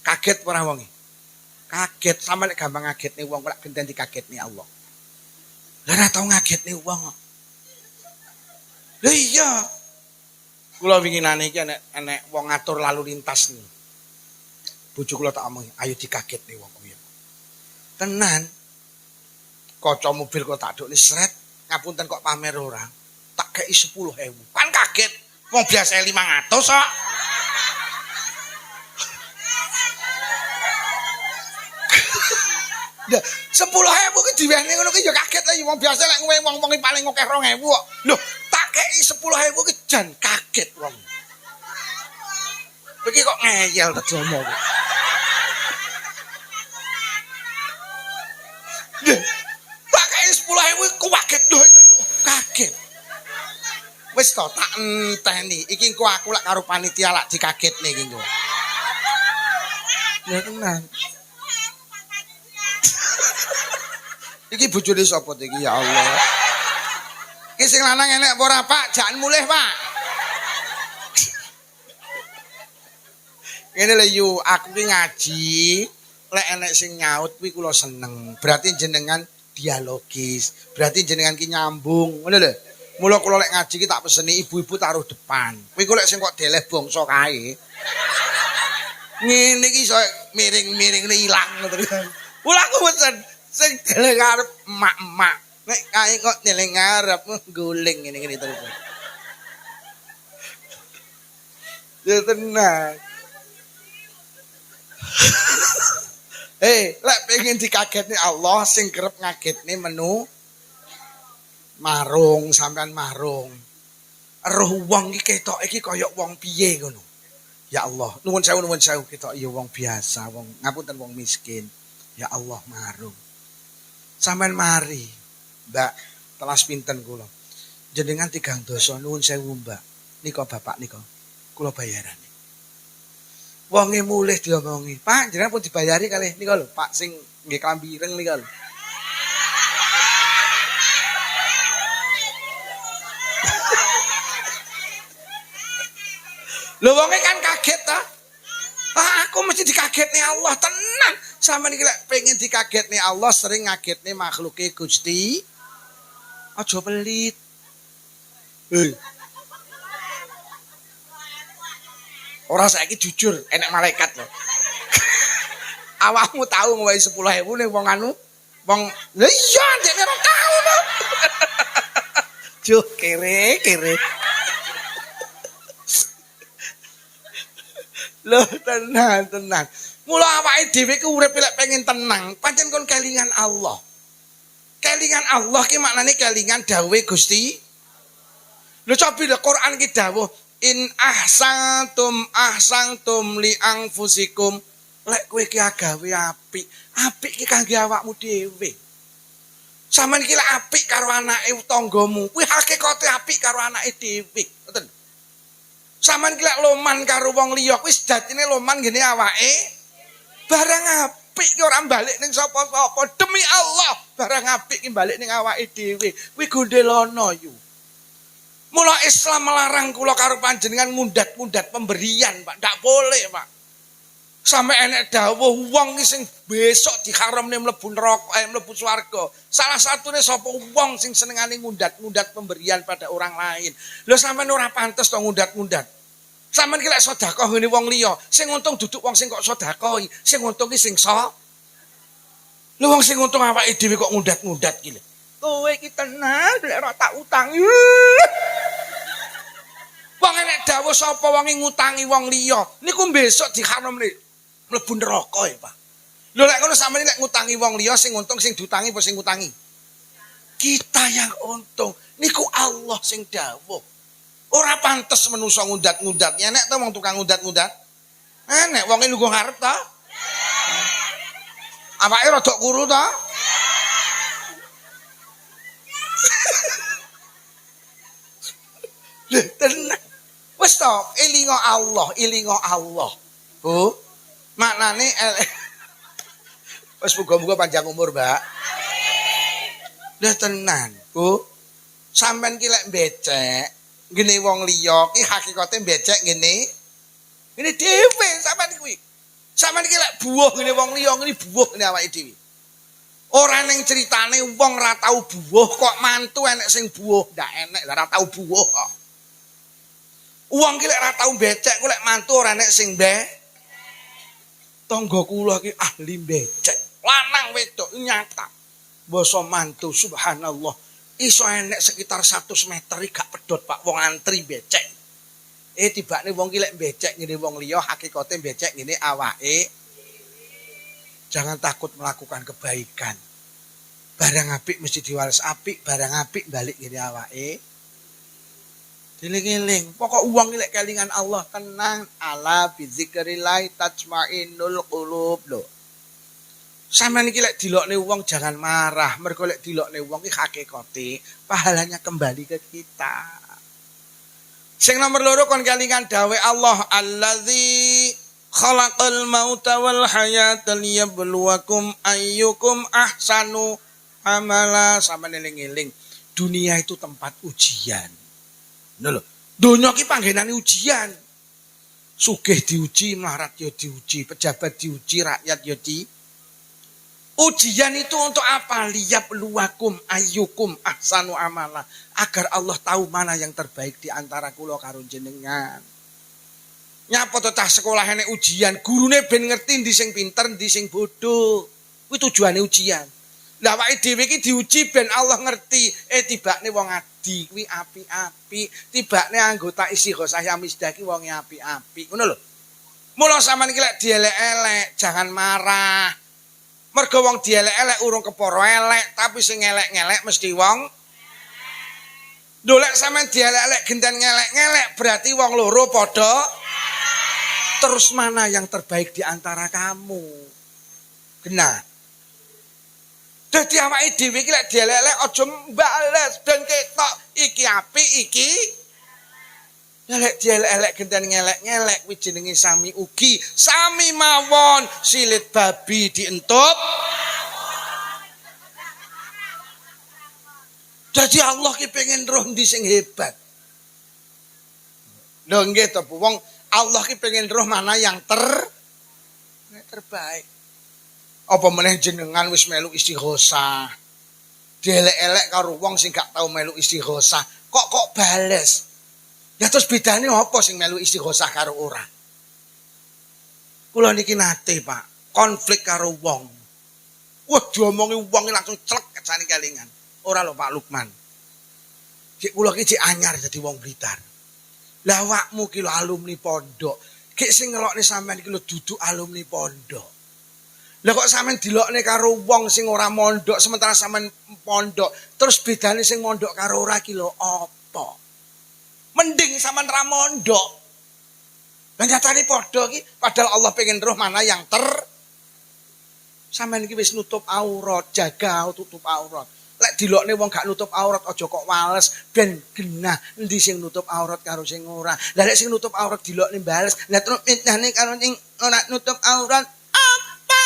Kaget ora wonge? Kaget, sampe lek gampang ngagetne wong kok genten dikagetne Allah. Lah ora tau ngagetne wong kok. Lah iya. Kula winginane iki enek wong ngatur lalu lintas nih. Bojo kula tak omongi, ayo dikagetne wong kuwi. Tenan. Kaca mobil kok tak dokne sret, ngapunten kok pamer ora. Tak kei 10.000. Kan kaget. Wong biasa 500 kok. Ya 10.000 ki diwehne ngono ki ya kaget lah wong biasa lek wong paling akeh 2.000 kok. Lho, tak kei 10.000 ki jan kaget wong. Iki kok ngeyel tedomo kok. Tak kei 10.000 ku kaget lho kaget. Wis to tak enteni. Iki engko aku lak karo panitia lak dikagetne iki engko. Ya tenan. Iki bojone sapa iki ya Allah. Iki sing lanang enek apa ora Pak? Jangan mulih Pak. Ngene lho yu, aku ki ngaji, lek enek sing nyaut kuwi kula seneng. Berarti jenengan dialogis. Berarti jenengan ki nyambung. Ngono lho. Mula kula lek ngaji ki tak peseni ibu-ibu taruh depan. Kowe kok lek sing kok deleh bangsa kae. Ngene iki iso miring-miring ilang ngono. Mula aku pesen sing deleh ngarep emak-emak. Nek kae kok deleh ngarep guling ngene-ngene terus. Ya tenang. Lek pengen dikagetne Allah sing kerep ngagetne menu marung sampean marung. Roh wong iki ketok iki kaya wong piye ngono. Ya Allah, nuwun sewu ketok ya wong biasa, wong ngapunten wong miskin. Ya Allah marung. Sampean mari, Mbak, telas pinten kula. Jenengan 3 dosa nuwun sewu, Mbak. Nika bapak nika. Kula bayarane. Wonge mulih diomongi, "Pak, jenengan pun dibayari kalih nika lho, Pak sing nggih klambi ireng nika lho." Lho wonge kan kaget ta? Aku mesti dikagetne Allah tenan. Sampeyan iki lek pengen dikagetne Allah sering ngagetne makhluke Gusti. Aja pelit. Ora saiki jujur enek malaikat lho. Awakmu tahu ngowahi 10.000 ning wong anu, wong lha iya dekne ora tahu lho. Juh kere. Loh tenang. Mula awake dhewe ku urip lek pengen tenang, pancen kon kelingan Allah. kelingan Allah ki maknane kelingan dawuhe Gusti. Lho coba lho Quran ki dawuh in ahsantum li anfusikum. Lek kowe ki gawe apik, apik ki kangge awakmu dhewe. Sampeyan ki lek apik karo anake tanggamu, kuwi hakikate apik karo anake dhewe. Ngoten. Sampeyan ki lek loman karo wong liya, kuwi sejatine loman ngene awake. Barang apik ki ora balik ning sapa-sapa. Demi Allah, barang apik ki balik ning awake dhewe. Kuwi gondelana yu. Mula Islam melarang kula karo panjenengan ngundat-ngundat pemberian, Pak. Ndak boleh, Pak. Sampai enek dawuh wong ki sing besok diharamne mlebu neraka, mlebu swarga. Salah satune sapa wong sing senengane ngundat-ngundat pemberian pada orang lain. Lho sampean ora pantes to ngundat-ngundat. Sampeyan ki lek sedekah ngene wong liya, sing untung duduk wong sing kok sedekahi, sing untung ki sing Lho wong sing untung awake dhewe kok ngundat-ngundat ki lho. Kowe iki tenan lek ora tak utangi. Wong enek dawuh sapa wong ngutangi wong liya, niku besok diharamne mlebu neraka ya, Pak. Lho lek ngono sampeyan lek ngutangi wong liya sing untung sing diutangi apa sing ngutangi? Kita yang untung. Niku Allah sing dawuh. Ora pantes menungso ngundat-ngundat. Enek to wong tukang ngundat-ngundat? Enek wong nunggu ngarep to? Awake rada kuru to? Lho tenang. Wis to, elingo Allah. Bu, maknane wis muga-muga panjang umur, Mbak. Lho tenan, Bu. Sampeyan ki lek becek, ngene wong liya ki hakikate becek ngene. Ngene dhewe sampeyan kuwi. Sampeyan ki lek buah ngene wong liya, ngene buah ngene awake dhewe. Ora ning critane wong ora tau buah kok mantu enek sing buah, ndak enek ora tau buah kok. Wong ki lek ora tau becek, ku lek mantu ora enek sing tangga kula ki ahli becek. Lanang wedok nyata. Basa mantu subhanallah. Iso enek sekitar 100 meter gak pedhot Pak wong antri becek. Tibane wong ki lek becek ngene wong liya hakikate becek ngene awake. Jangan takut melakukan kebaikan. Barang apik mesti diwales apik, barang apik balik ngene awake. Diling-eling, pokok uang lek kelingan Allah tenang, ala bi dzikrillah tatmainnul qulub lho. Sampeyan iki lek dilokne wong jangan marah, mergo lek dilokne wong iki hakikate pahalanya kembali ke kita. Sing nomor 2 kon kelingan dawe Allah allazi khalaqal mauta wal hayata liyabluwakum ayyukum ahsanu amala. Sampeyan eling-eling, dunia itu tempat ujian. Lho, donya ki panggenane ujian. Sugih diuji, melarat ya diuji, pejabat diuji, rakyat ya di. Ujian itu untuk apa? Liyabluwakum ayyukum ahsanu amala. Agar Allah tahu mana yang terbaik di antara kula karo jenengan. Nyapa to cah sekolah enek ujian, gurune ben ngerti ndi sing pinter, ndi sing bodoh. Kuwi tujuane ujian. Lah awake dhewe iki diuji ben Allah ngerti, tibakne wong adi kuwi apik-apik, tibakne anggota Istighosah ya misdaki wong apik-apik. Ngono lho. Mula sampean iki lek dielek-elek, jangan marah. Mergo wong dielek-elek urung kepara elek, tapi sing elek-ngelek mesti wong. Lho lek sampean dielek-elek genten ngelek-ngelek, berarti wong loro padha. Terus mana yang terbaik di antara kamu? Genah. Dadi awake dhewe iki lek dielek-elek aja mbales ben ketok iki apik iki. Lek dielek-elek genten ngelek-ngelek kuwi jenenge sami ugi. Sami mawon silit babi dientup. Dadi Allah ki pengen roh ndi sing hebat. Lho nggih to wong Allah ki pengen roh mana yang terbaik. Apa meneh jenengan wis melu Istighosah. Dielek-elek karo wong sing gak tau melu Istighosah, kok bales. Ya terus bedane apa sing melu Istighosah karo ora? Kula niki nate, Pak, konflik karo wong. Wah, diomongi wong langsung celek kecane kelingan. Ora lho Pak Lukman. Cek kula iki cek anyar dadi wong Blitar. Lah awakmu ki lho alumni pondok. Gek sing ngelokne sampean iki lho duduk alumni pondok. Lah kok sampean dilokne karo wong sing ora mondok sementara sampean pondok, terus bedane sing mondok karo ora ki lho apa? Mending sampean ra mondok. Lah nyatane padha ki, padahal Allah pengen roh mana yang sampean iki wis nutup aurat, jaga tutup aurat. Lek dilokne wong gak nutup aurat aja kok wales ben genah endi sing nutup aurat karo sing ora. Lah lek sing nutup aurat dilokne bales, lah terus fitnahne karo sing ora nutup aurat apa?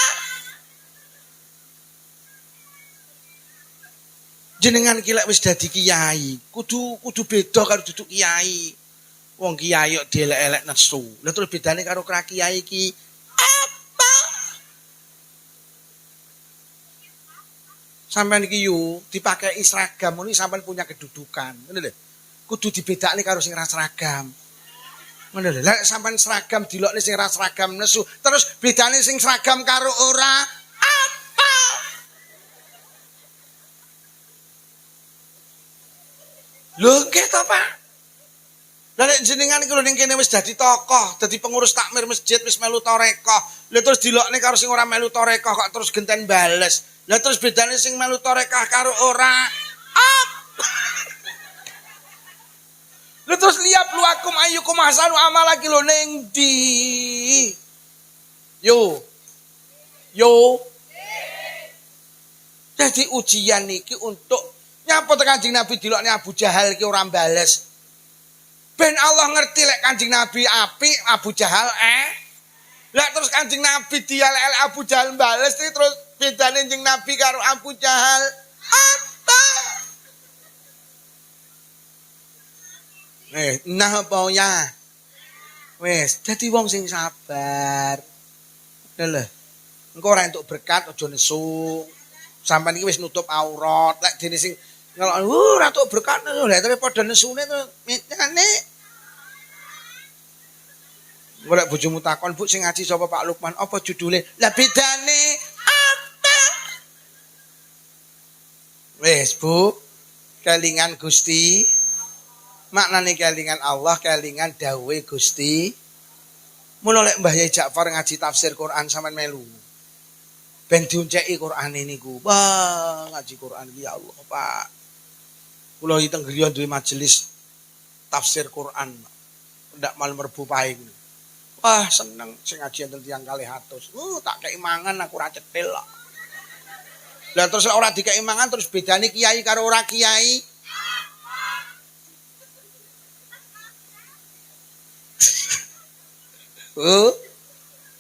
Jenengan ki lek wis dadi kiai, kudu beda karo duduk kiai. Wong kiai kok dielek-elek nesu. Lah terus bedane karo kiai ki apa? Sampeyan iki yo dipakai seragam ini sampeyan punya kedudukan. Ngono lho. Kudu dibedakne karo sing ra seragam. Ngono lho. Lah sampeyan seragam dilokne sing ra seragam nesu, terus bedane sing seragam karo ora apa? Lho nggih to, Pak? Lah nek jenengan iki lho ning kene wis dadi tokoh, dadi pengurus takmir masjid wis melu tarekah. Lah terus dilokne karo sing ora melu tarekah kok terus genten bales. Lah terus bedane sing melu tarekah karo ora apa? Lah terus liap luakum ayyukum ahsanu amala ki lho ning ndi? Yo. Jadi ujian iki untuk nyapa te Kanjeng Nabi dilokne Abu Jahal ki ora bales. Ben Allah ngerti lek Kanjeng Nabi apik, Abu Jahal Lah terus Kanjeng Nabi dialek-alek Abu Jahal bales terus bedane Kanjeng Nabi karo Abu Jahal apa? Nah apa ya? Wes, dadi wong sing sabar. Lho. Engko ora entuk berkat aja nesu. Sampeyan iki wis nutup aurat, lek dene sing ngelok ora entuk berkat lho, terus padha nesune terus mitane. Golek bojomu takon, Bu sing ngaji sapa Pak Lukman? Apa judule? Lah bedane apa? Wes, Bu. Kelingan Gusti. Maknane kelingan Allah, kelingan dawuhe Gusti. Mula lek Mbah Yai Ja'far ngaji tafsir Quran sampean melu. Ben dionceki Qur'ane niku. Wah, ngaji Quran ya Allah, Pak. Kula iki teng griya duwe majelis tafsir Quran. Ndak malam Rebo pae. Wah, seneng sing ngaji enten tiyang 200. Tak kei mangan aku ora cetil kok. Lah terus ora dikei mangan terus bedane kiai karo ora kiai.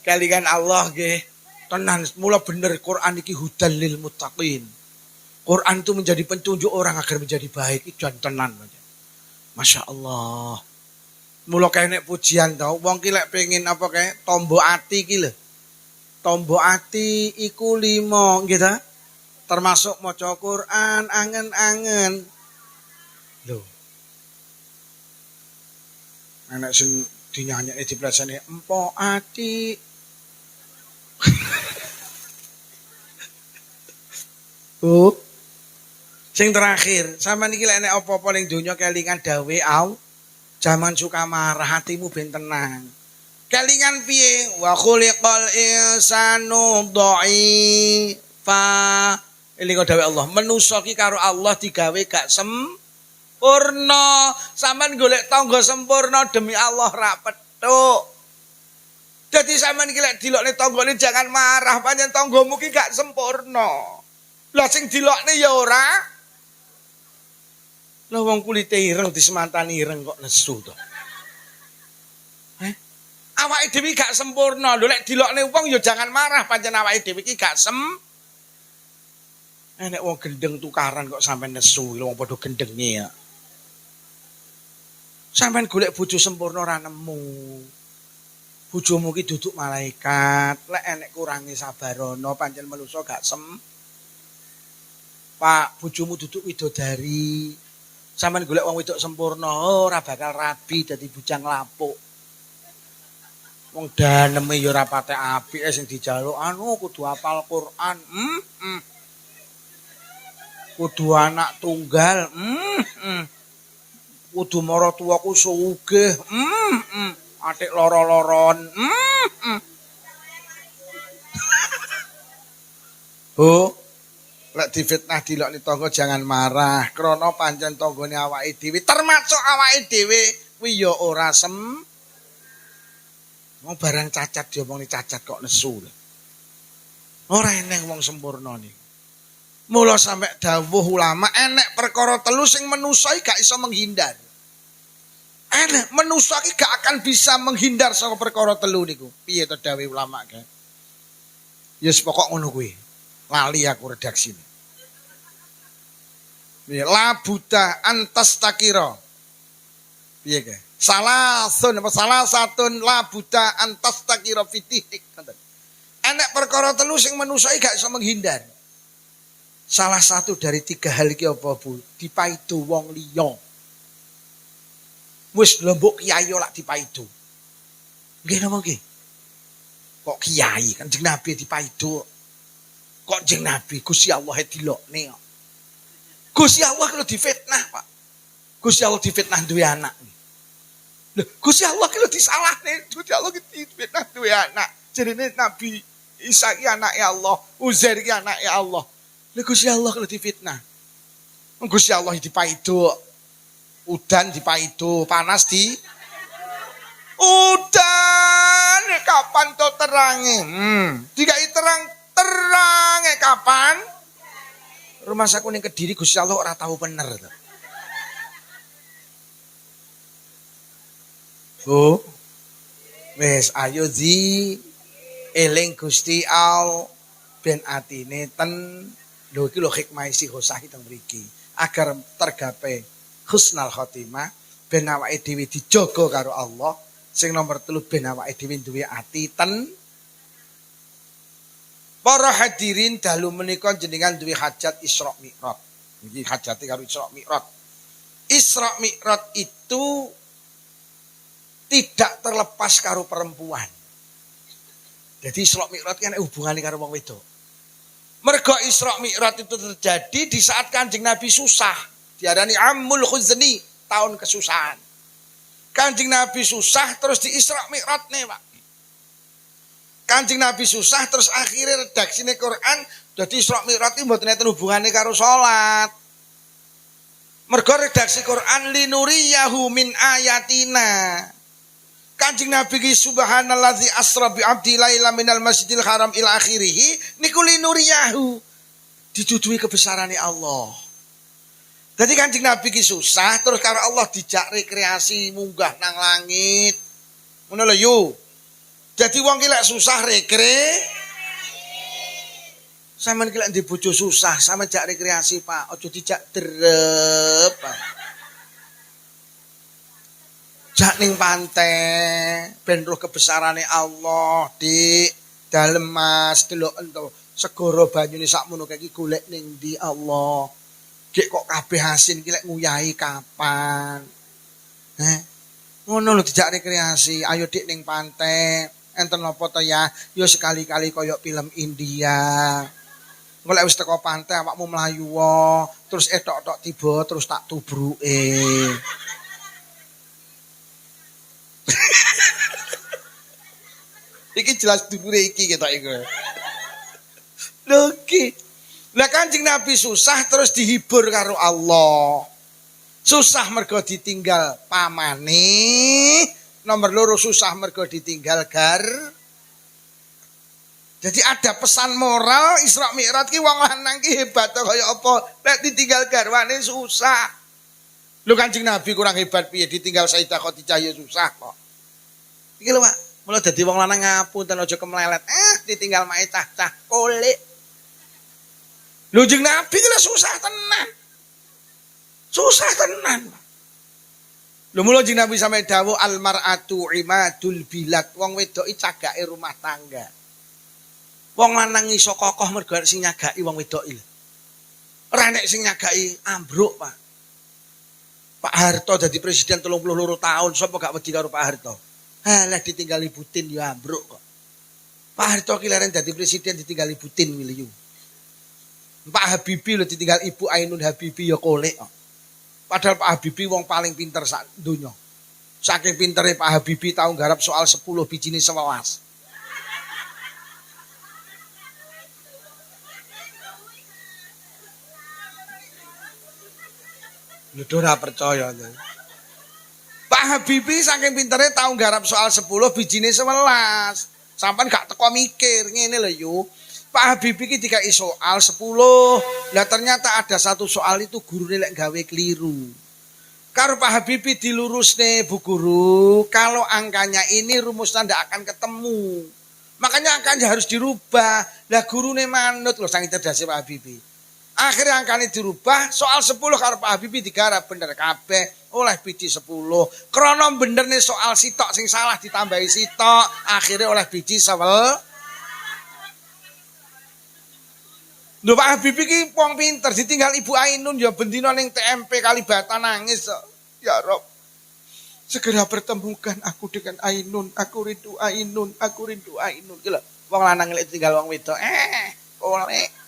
Kelingan Allah nggih. Tenan mula bener Quran iki hudal lil muttaqin. Quran itu menjadi petunjuk orang agar menjadi baik itu tenan. Masya Allah. Mula kene pujian tau wong ki lek pengin apa kae tombo ati ki lho. Tombo ati iku 5 nggih ta? Termasuk maca Quran angen-angen. Lho. Anak sing dinyanyekne diplasane empok ati. Bu. Sing terakhir, sampean iki lek nek apa-apa ning donya kelingan dawe au. Zaman suka marah hatimu ben tenang. Kelingan piye? Wa khuliqal insanu dha'ifa. Elingo dawe Allah, manusa ki karo Allah digawe gak sempurna. Sampeyan golek tangga sempurna demi Allah ra petuk. Dadi sampeyan iki lek dilokne tanggane jangan marah, pancen tanggamu ki gak sempurna. Lah sing dilokne ya ora. Lah wong kulite ireng disemantani ireng kok nesu to. Awake dhewe gak sempurna. Lho lek dilokne wong ya jangan marah, pancen awake dhewe iki gak nek wong gendeng tukaran kok sampe nesu, wong padha gendenge ya. Sampeyan golek bojo sempurna ora nemu. Bojomu ki duduk malaikat, lek enek kurangi sabarana pancen manusa gak Pak, bojomu duduk widodari. Sampeyan golek wong wedok sempurna, ora bakal rabi dadi bujang lapuk. Wong daneme ya ora patek apike sing dijaluk kudu hafal Quran. Kudu anak tunggal. Kudu maratuwaku sugih. Atik loro-loron. Bu, lek difitnah dilokne tangga jangan marah. Krana pancen tanggane awake dhewe, termasuk awake dhewe kuwi ya ora Wong barang cacat diomongni cacat kok nesu. Ora eneng wong sempurna niku. Mula sampe dawuh ulama enek perkara telu sing manusa gak iso menghindar. Enek manusa iki gak akan bisa menghindar saka perkara telu niku. Piye to dawuh ulama kae? Yes pokok ngono kuwi. Lali aku redaksine. Piye la buta antas takira. Piye kae? Salah satun la buta antas takira fitihi. Enek perkara telu sing manusa iki gak iso menghindar. Salah satu dari 3 hal iki apa, Bu? Dipaidu wong liya. Wis lembuk kiai lak dipaidu. Nggih napa nggih? Kok kiai kan Kanjeng Nabi dipaidu. Kok Kanjeng Nabi Gusti Allah dilokne kok. Gusti Allah kalau difitnah, Pak. Gusti Allah difitnah duwe anak. Lho, Gusti Allah kalau disalahne, Gusti Allah difitnah duwe anak. Jarine Nabi Isa iki anake Allah, Uzair iki anake Allah. Lha Gusti Allah kalau difitnah. Gusti Allah dipaidu. Udan dipaidu, panas di udan kapan to terange? Dikai terange kapan? Rumah saku ning Kediri Gusti Allah ora tahu bener to. Bu. Wis ayo eling Gusti Allah ben atine ten lho iki lho hikmah istighosah teng mriki agar tergapai husnul khotimah ben awake dhewe dijaga karo Allah. Sing nomor 3 ben awake dhewe duwe ati ten. Para hadirin dalu menika jenengan duwe hajat Isra Mi'raj. Iki hajate karo Isra Mi'raj. Isra Mi'raj itu tidak terlepas karo perempuan. Jadi Isra Mi'raj kan hubungane karo wong wedok. Mergo Isra Mi'raj itu terjadi di saat Kanjeng Nabi susah. Diarani Ammul Khuzni, tahun kesusahan. Kanjeng Nabi susah terus di Isra Mi'raj nih, Pak. Kanjeng Nabi susah terus akhirnya redaksine Quran dadi Isra Mi'raj iki mboten enten hubungane karo salat. Mergo redaksi Quran linuriyahu min ayatina. Kanjeng Nabi ki subhanallazi asra bi abdi laila minal masjidil haram ila akhirih niku linuriyahu. Didudui kebesarannya Allah. Jadi Kanjeng Nabi ki susah terus karo Allah dijak rekreasi munggah nang langit. Ngono lho yo. Jadi wong ki lek susah sampean ki lek ndek bojo susah, sampean jak rekreasi, Pak. Aja dijak drep, Pak. Jak ning pantai, ben roh kebesarane Allah, Dik. Dalem Mas, delok ento segara banyune sakmono kae iki golek ning ndi Allah. Gek kok kabeh asin ki lek nguyahi kapan? Ngono lho dijak rekreasi. Ayo Dik ning pantai. Enten apa to ya? Yo sekali-kali koyok film India. Engko lek wis teko pantai awakmu mlayu wae, terus etok-etok tiba terus tak tubruke. Iki jelas dubure iki ketok iku. Lho iki. Lah Kanjeng Nabi susah terus dihibur karo Allah. Susah mergo ditinggal pamane. Nomor 2 susah mergo ditinggal Jadi ada pesan moral Isra Mi'raj ki wong lanang ki hebat kaya apa? Lek ditinggal garwane susah. Lho Kanjeng Nabi kurang hebat piye ditinggal Sayyidah Khadijah ya susah kok. Iki lho Pak, mula dadi wong lanang ngapunten aja kemlelet. Ditinggal mae cah-cah kolik. Lho Kanjeng Nabi ki susah tenan. Susah tenan. Lho mula Kanjeng Nabi sampe dawuh al mar'atu imadul bilad, wong wedok iki cagake rumah tangga. Wong lanang iso kokoh mergo sing nyagaki wong wedok iki. Ora nek sing nyagaki ambruk, Pak. Pak Harto dadi presiden 32 tahun, sapa gak wedi karo Pak Harto? Halah ditinggali Putin ya ambruk kok. Pak Harto ki leren dadi presiden ditinggali Putin miliu. Pak Habibie lho ditinggal Ibu Ainun Habibie ya kolek kok. Padahal Pak Habibie wong paling pinter sak donya. Saking pintere Pak Habibie tau nggarap soal 10 bijine 11. Lho ora percaya. Pak Habibie saking pintere tau nggarap soal 10 bijine 11. Sampeyan gak teko mikir ngene lho yo. Pak Habibie iki dikai soal 10. Lah ternyata ada satu soal itu gurune lek gawe keliru. Karo Pak Habibie dilurusne Bu Guru, kalau angkanya ini rumusnya ndak akan ketemu. Makanya angkanya harus dirubah. Lah gurune manut lho saking cerdasé Pak Habibie. Akhirnya angkanya dirubah, soal 10 karo Pak Habibie digarap bener kabeh oleh biji 10. Krono bener nih soal sitok sing salah ditambahi sitok, akhirnya oleh biji 11. Lho Pak Habibie ki wong pinter, ditinggal Ibu Ainun ya bendina ning TMP Kalibata nangis. Ya Rob, segera pertemukan aku dengan Ainun, aku rindu Ainun, aku rindu Ainun. Ki lho, wong lanang lek tinggal wong wedok, oleh.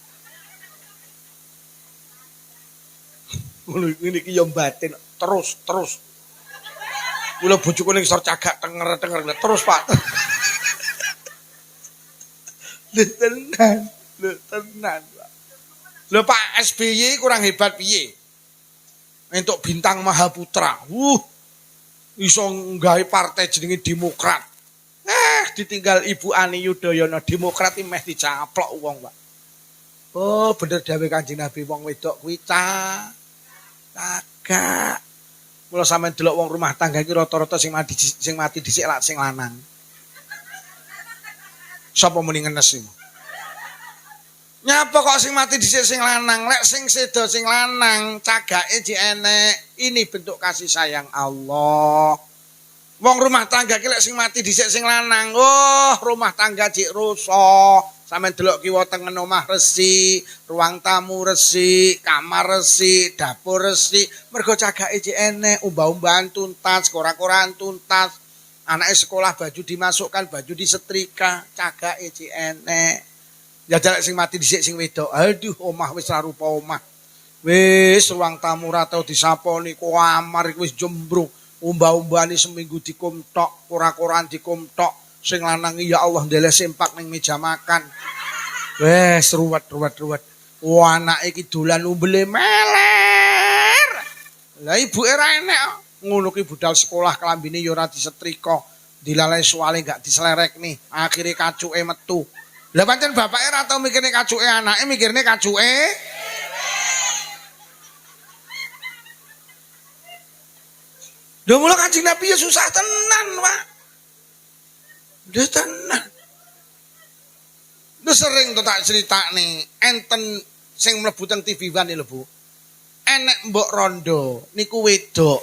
Ngono ngene iki ya batin terus. Kula bojoku ning sor cagak tenger terus Pak. Lho tenan. Lho Pak SBY kurang hebat piye? Entuk bintang Mahaputra. Iso nggawe partai jenenge Demokrat. Ditinggal Ibu Ani Yudhoyono, Demokrat iki meh dicaplok wong, Pak. Oh, bener dawuh Kanjeng Nabi wong wedok kuwi Kagak. Mula sampean delok wong rumah tangga iki rata-rata sing mati dhisik lak sing lanang. Sapa muni ngenes iki? Nyapa kok sing mati dhisik sing lanang? Lek sing sedo sing lanang, cagake jek enek. Ini bentuk kasih sayang Allah. Wong rumah tangga ki lek sing mati dhisik sing lanang, rumah tangga jek rusak. Sampeyan delok kiwa tengen omah resi, ruang tamu resi, kamar resi, dapur resi. Mergo cagake jek enek, umbah-umbahan tuntas, korak-korakan tuntas. Anake sekolah baju dimasukkan, baju disetrika, cagake jek enek. Ya jalek sing mati dhisik sing wedok. Aduh, omah wis ra rupa omah. Wis ruang tamu ra tau disaponi, kamar iki wis jembrung. Umbah-umbahane seminggu dikumtok, korak-korakan dikumtok. Sing lanang ya Allah ndeleh sempak ning meja makan. Wes ruwet. Wah anake iki dolan umbele meler. Lah ibuke ra enek. Ngono ki budal sekolah kelambine ya ora disetrika. Dilalai soale gak dislerekne. Akhire kacuke metu. Lah pancen bapake ra tau mikirne kacuke anake, mikirne kacuke. Lha mula Kanjeng Nabi ya susah tenan, Pak. Dia tenang. Lu sering tuh tak cerita nih, enten sing mlebu teng TV One lho Bu. Enek mbok rondo niku wedok.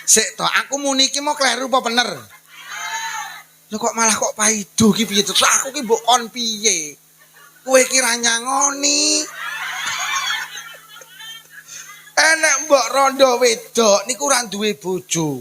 Sik to, aku muni iki mau kleru apa bener? Lho kok malah kok paido ki piye to? Aku ki mbok kon piye? Kowe ki ra nyangoni. Enek mbok rondo wedok niku ora duwe bojo.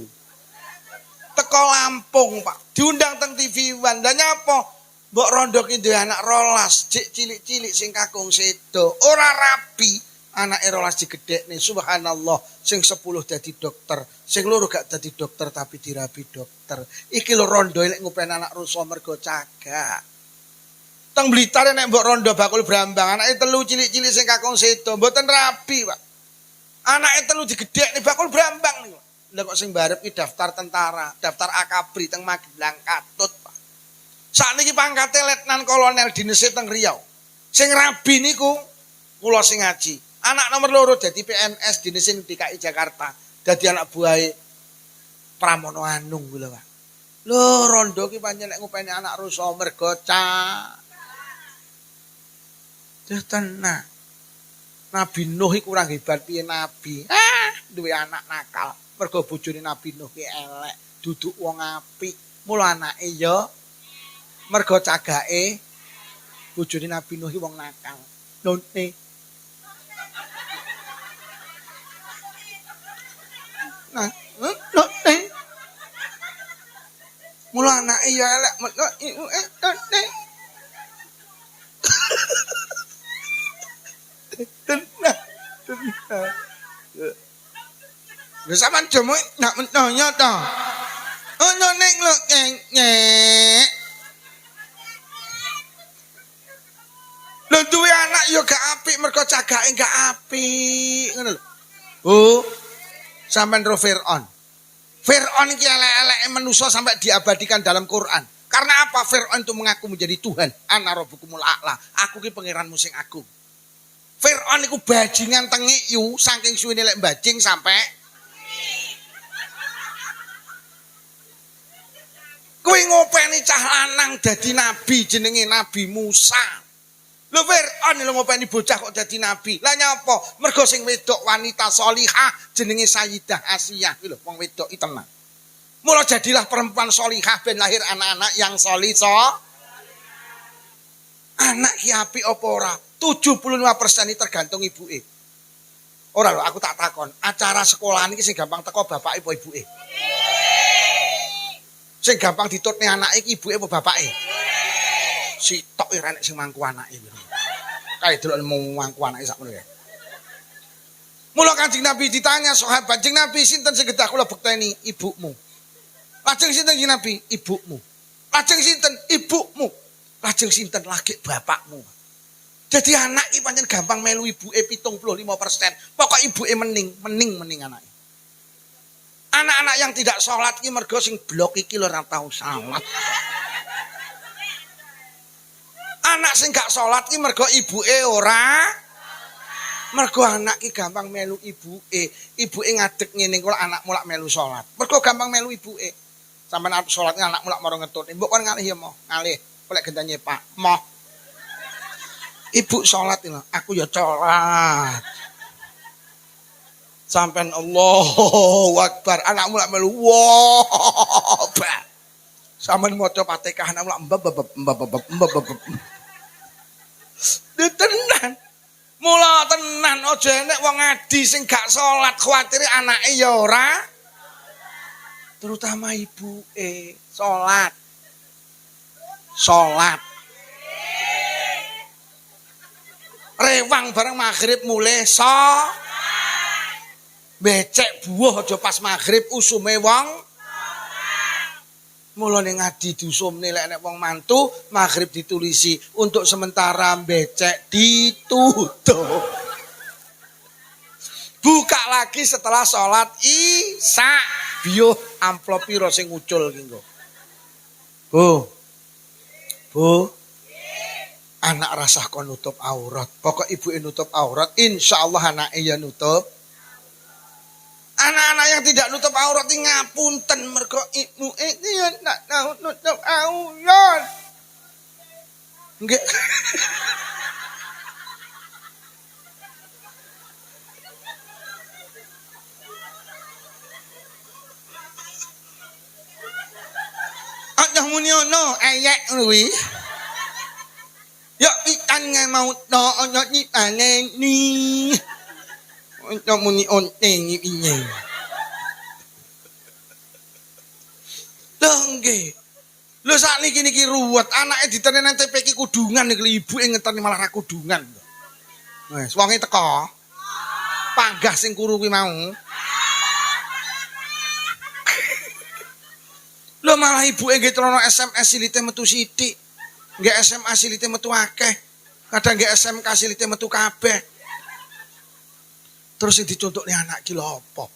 Teko Lampung, Pak. Diundang teng TV One. Lah nyapa? Mbok rondo ki duwe anak 12, jek cilik-cilik sing kakung sedo. Ora rapi, anake 12 digedhekne. Subhanallah, sing 10 dadi dokter, sing loro gak dadi dokter tapi dirabi dokter. Iki lho rondo lek ngupeni anak rusa mergo cagak. Teng Blitar nek mbok rondo bakul brambang, anake 3 cilik-cilik sing kakung sedo, mboten rapi, Pak. Anake 3 digedhekne bakul brambang niku. Lah kok sing barep ki daftar tentara, daftar Akabri teng Magelang Katut, Pak. Sakniki pangkate letnan kolonel dinese teng Riau. Sing rabi niku kula sing ngaji. Anak nomor 2 dadi PNS dinese ning DKI Jakarta, dadi anak buahe Pramono Anung kuwi lho, Pak. Lho rondo ki pancen nek ngupeni anak rusa mergo tenang. Nabi Nuh iku kurang hebat piye nabi. Duwe anak nakal. Mergo bojone Nabi Nuh ki elek, duduk wong apik. Mula anake ya mergo cagake bojone Nabi Nuh ki wong nakal. None. Nah, none. Mula anake ya elek, mergo none. Tenang. Lha sampean jomo nak mentonya to. Ono nek lho nyek. Lho duwe anak yo gak apik mergo cagake gak apik ngono lho. Bu, sampean ro Fir'aun. Fir'aun iki elek-eleke manusa sampai diabadikan dalam Quran. Karena apa? Fir'aun itu mengaku menjadi Tuhan. Ana rabbukumul a'la. Aku ki pangeranmu sing agung. Fir'aun iku bajingan tengik yu saking suwene lek bajing sampai kowe ngopeni cah lanang dadi nabi jenenge Nabi Musa. Lho Fir'aun lho ngopeni bocah kok dadi nabi. Lah nyapa? Mergo sing wedok wanita sholihah jenenge Sayyidah Asiyah lho wong wedok iki tenan. Mula jadilah perempuan sholihah ben lahir anak-anak yang sholih. Anak ki apik apa ora? 75% ini tergantung ibuke. Ora lho aku tak takon, acara sekolahan iki sing gampang teko bapake apa ibuke? Sing gampang ditutne anake iki ibuke apa bapake? Sitok ora nek sing mangku anake. Kae delok mangku anake sakmono kae. Mula Kanjeng Nabi ditanya sahabat, "Kanjeng Nabi sinten sing kedah kula bekteni ibumu?" Lajeng sinten Kanjeng Nabi? Ibumu. Lajeng sinten? Ibumu. Lajeng sinten? Lagi bapakmu. Jadi anak iki pancen gampang melu ibuke 75%. Pokok ibuke mening anake. Anak-anak yang tidak sholat iki mergo sing blok iki lho ora tau salat. Anak sing gak sholat ki mergo ibuke ora. Mergo anak ki gampang melu ibuke. Ibuke ngadeg ngene kok anak mulak melu sholat. Mergo gampang melu ibuke. Sampeyan arep sholat anak mulak maro ngetut. Mbok kon ngalih ya moh, ngalih. Golek gendane Pak. Moh. Ibu sholat lho, aku ya sholat. Sampeyan Allahu Akbar, anak mulak melu wah. Sampeyan maca Fatihah anak mulak mbab. Tenan. Mula tenan aja enek wong adi sing gak salat kuwatire anake ya ora. Terutama ibuke salat. Salat. Rewang bareng maghrib mulai becek buah aja pas maghrib usume wong. Mulane ngadi diusumne lek nek wong mantu maghrib ditulisi untuk sementara becek ditutup. Buka lagi setelah sholat isya. Biyo amplop piro sing ucul ki engko. Bu. Anak rasah kon nutup aurat. Pokok ibuke nutup aurat, insyaallah anake ya nutup. Anak-anak yang tidak nutup aurat ini ngapunten mergo ibu ini nak tahu nutup aurat. Nggih. Aja muni ono ayek kuwi. Ya ikan mau to ono ni paneni. Untuk muni onteng ini. Lho nggih. Lho sakniki niki ruwet, anake ditene nang TPK kudungan iki ibuke ngeteni malah ra kudungan. Wes wonge teko. Panggah sing kuru kuwi mau. Lho malah ibuke nggih celana SMS silite metu sithik. Nggih SMA silite metu akeh. Kadang nggih SMK silite metu kabeh. Terus yang dicontohnya anak ki lho apa?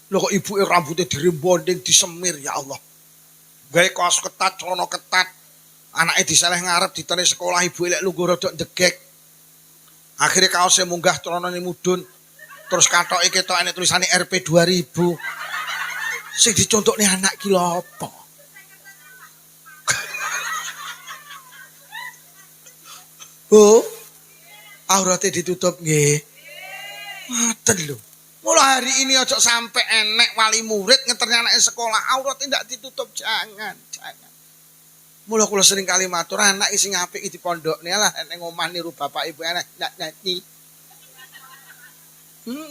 Lho kok ibuke rambutnya dirembonding, disemir ya Allah. Gawe kaos ketat, celana ketat. Anake diseleh ngarep ditene sekolah ibuke lek lungguh rodok ndegek. Akhire kaose munggah celanane mudhun. Terus katoke ketokane tulisane RP 2000. Sing dicontohnya anak ki lho apa? Bu, aurate ditutup nggih. Ngoten lho. Mula hari ini ojo sampai enek wali murid ngeterni anake sekolah aurat tidak ditutup, jangan. Mula kula sering kali matur anak sing apik di pondokne lah nek omah niru bapak ibu enek nyanyi.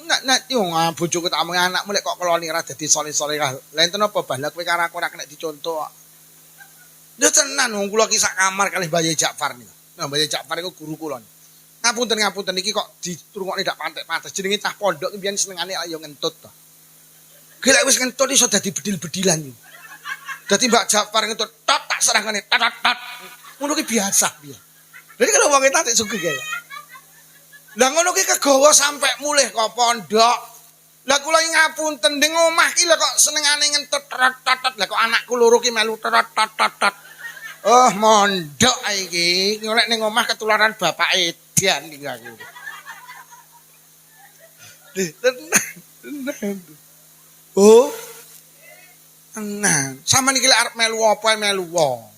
Nak wong bojoku tak omong anakmu lek kok keloni ra dadi soleh-soleh. Lah enten apa balak kowe karo aku ora kena dicontoh. Lho tenan wong kula ki sak kamar kalih Bayi Ja'far niku. Nah Bayi Ja'far iku guru kula. Ngapunten iki kok ditrungokne dak pantek-pantes. Jenenge cah pondok ki mbiyen senengane ayo ngentut to. Ki lek wis ngentut iso dadi bedil-bedilan iki. Dadi Mbak Ja'far ngentut tok tak serangane tat. Ngono ki biasa piye. Jadi kalau wong tak sugih kae. Lah ngono ki kegawa sampe mulih kok pondok. Lah kula ngapunten ning omah ki lho kok senengane ngentut tet. Lah kok anakku loro ki melu tet. Oh, mondok iki. Nek ning omah ketularan bapake edan iki aku. Tenan. Oh. Tenan. Sampeyan iki lek arep melu apa melu wae.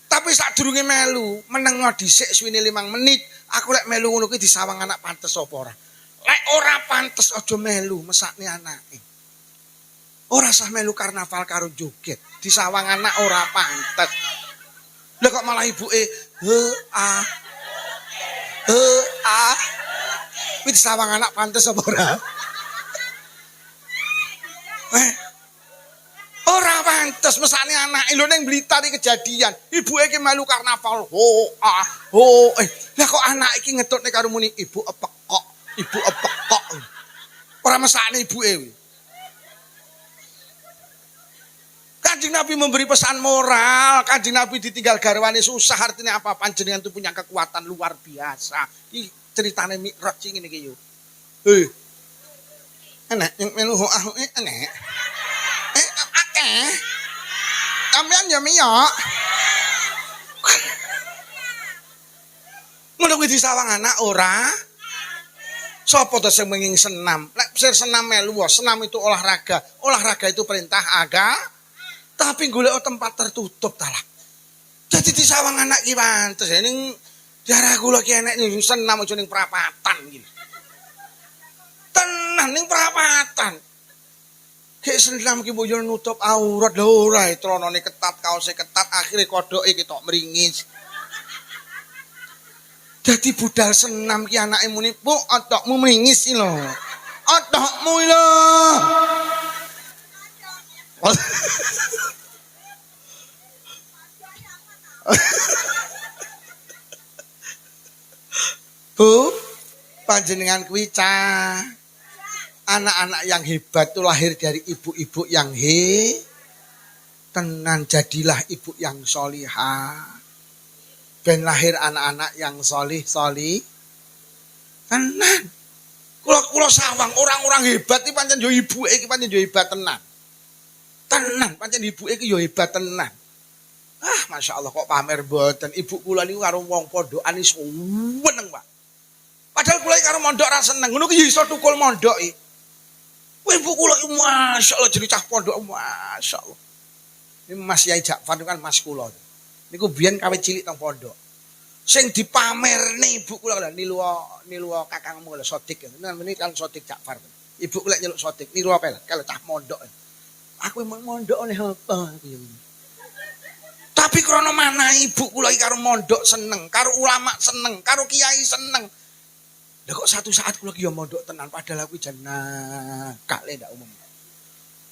Tapi sadurunge melu, meneng dhisik suwene 5 menit, aku lek melu ngono kuwi disawang anak pantes apa ora? Lek ora pantes aja melu mesakne anake. Ora usah melu karnaval karo joget, disawang anak ora pantes. Lah kok malah ibuke kuwi disawang anak pantes apa ora? Ora pantes mesane anake lho ning Blitar iki kejadian. Ibuke ki melu karnaval. Lah kok anak iki ngetutne karo muni ibu epek kok. Ora mesakne ibuke kuwi. Kanjeng Nabi memberi pesan moral. Kanjeng Nabi ditinggal garwane susah artinya apa? Panjenengan itu punya kekuatan luar biasa. Iki ceritane Mi'raj sing ngene iki yo. Enak yang melu enak. Sampeyan ya miyok. Ngono kuwi disawang anak ora. Sapa to sing menging senam? Lek sir senam melu, senam itu olahraga. Olahraga itu perintah agama. Tapi golek tempat tertutup ta lah. Dadi disawang anak ki pantes ning daerah kula ki enek ning senam aja ning perapatan iki. Tenan ning perapatan. Kayak senam ki boyo nutup aurat lho ora tronone ketat kaose ketat akhire kodoke ketok meringis. Dadi budal senam ki anake muni, "Bu, otokmu meringis lho." Otokmu lho. Bu, panjenengan kuwi cah. Anak-anak yang hebat itu lahir dari ibu-ibu yang tenan, jadilah ibu yang solihah. Ben lahir anak-anak yang solih tenan. Kula sawang orang-orang hebat iki pancen yo ibuke iki pancen yo hebat tenan. Tenan pancen ibuke iki yo hebat tenan. Masya Allah kok pamer mboten. Ibu kula niku karo wong pondokan iso seneng, Pak. Padahal kula karo mondok ra seneng. Ngono ki iso tukul mondok iki. Ibu kula Masya Allah jadi cah pondok Masya Allah. Ini Mas Yai Ja'far kan mas kula. Niku biyen kawit cilik teng pondok. Sing dipamerne ibu kula lho nilu kakangmu lho Sodik. Ini kan Sodik Ja'far. Ibu kula nyeluk Sodik niru apa lho kalau cah pondok. Aku emang mondok oleh apa Tapi krana mana ibu kula iki karo mondok seneng, karo ulama seneng, karo kiai seneng. Lah kok satu saat kula ki yo mondok tenan padahal aku jan nakal ndak umum.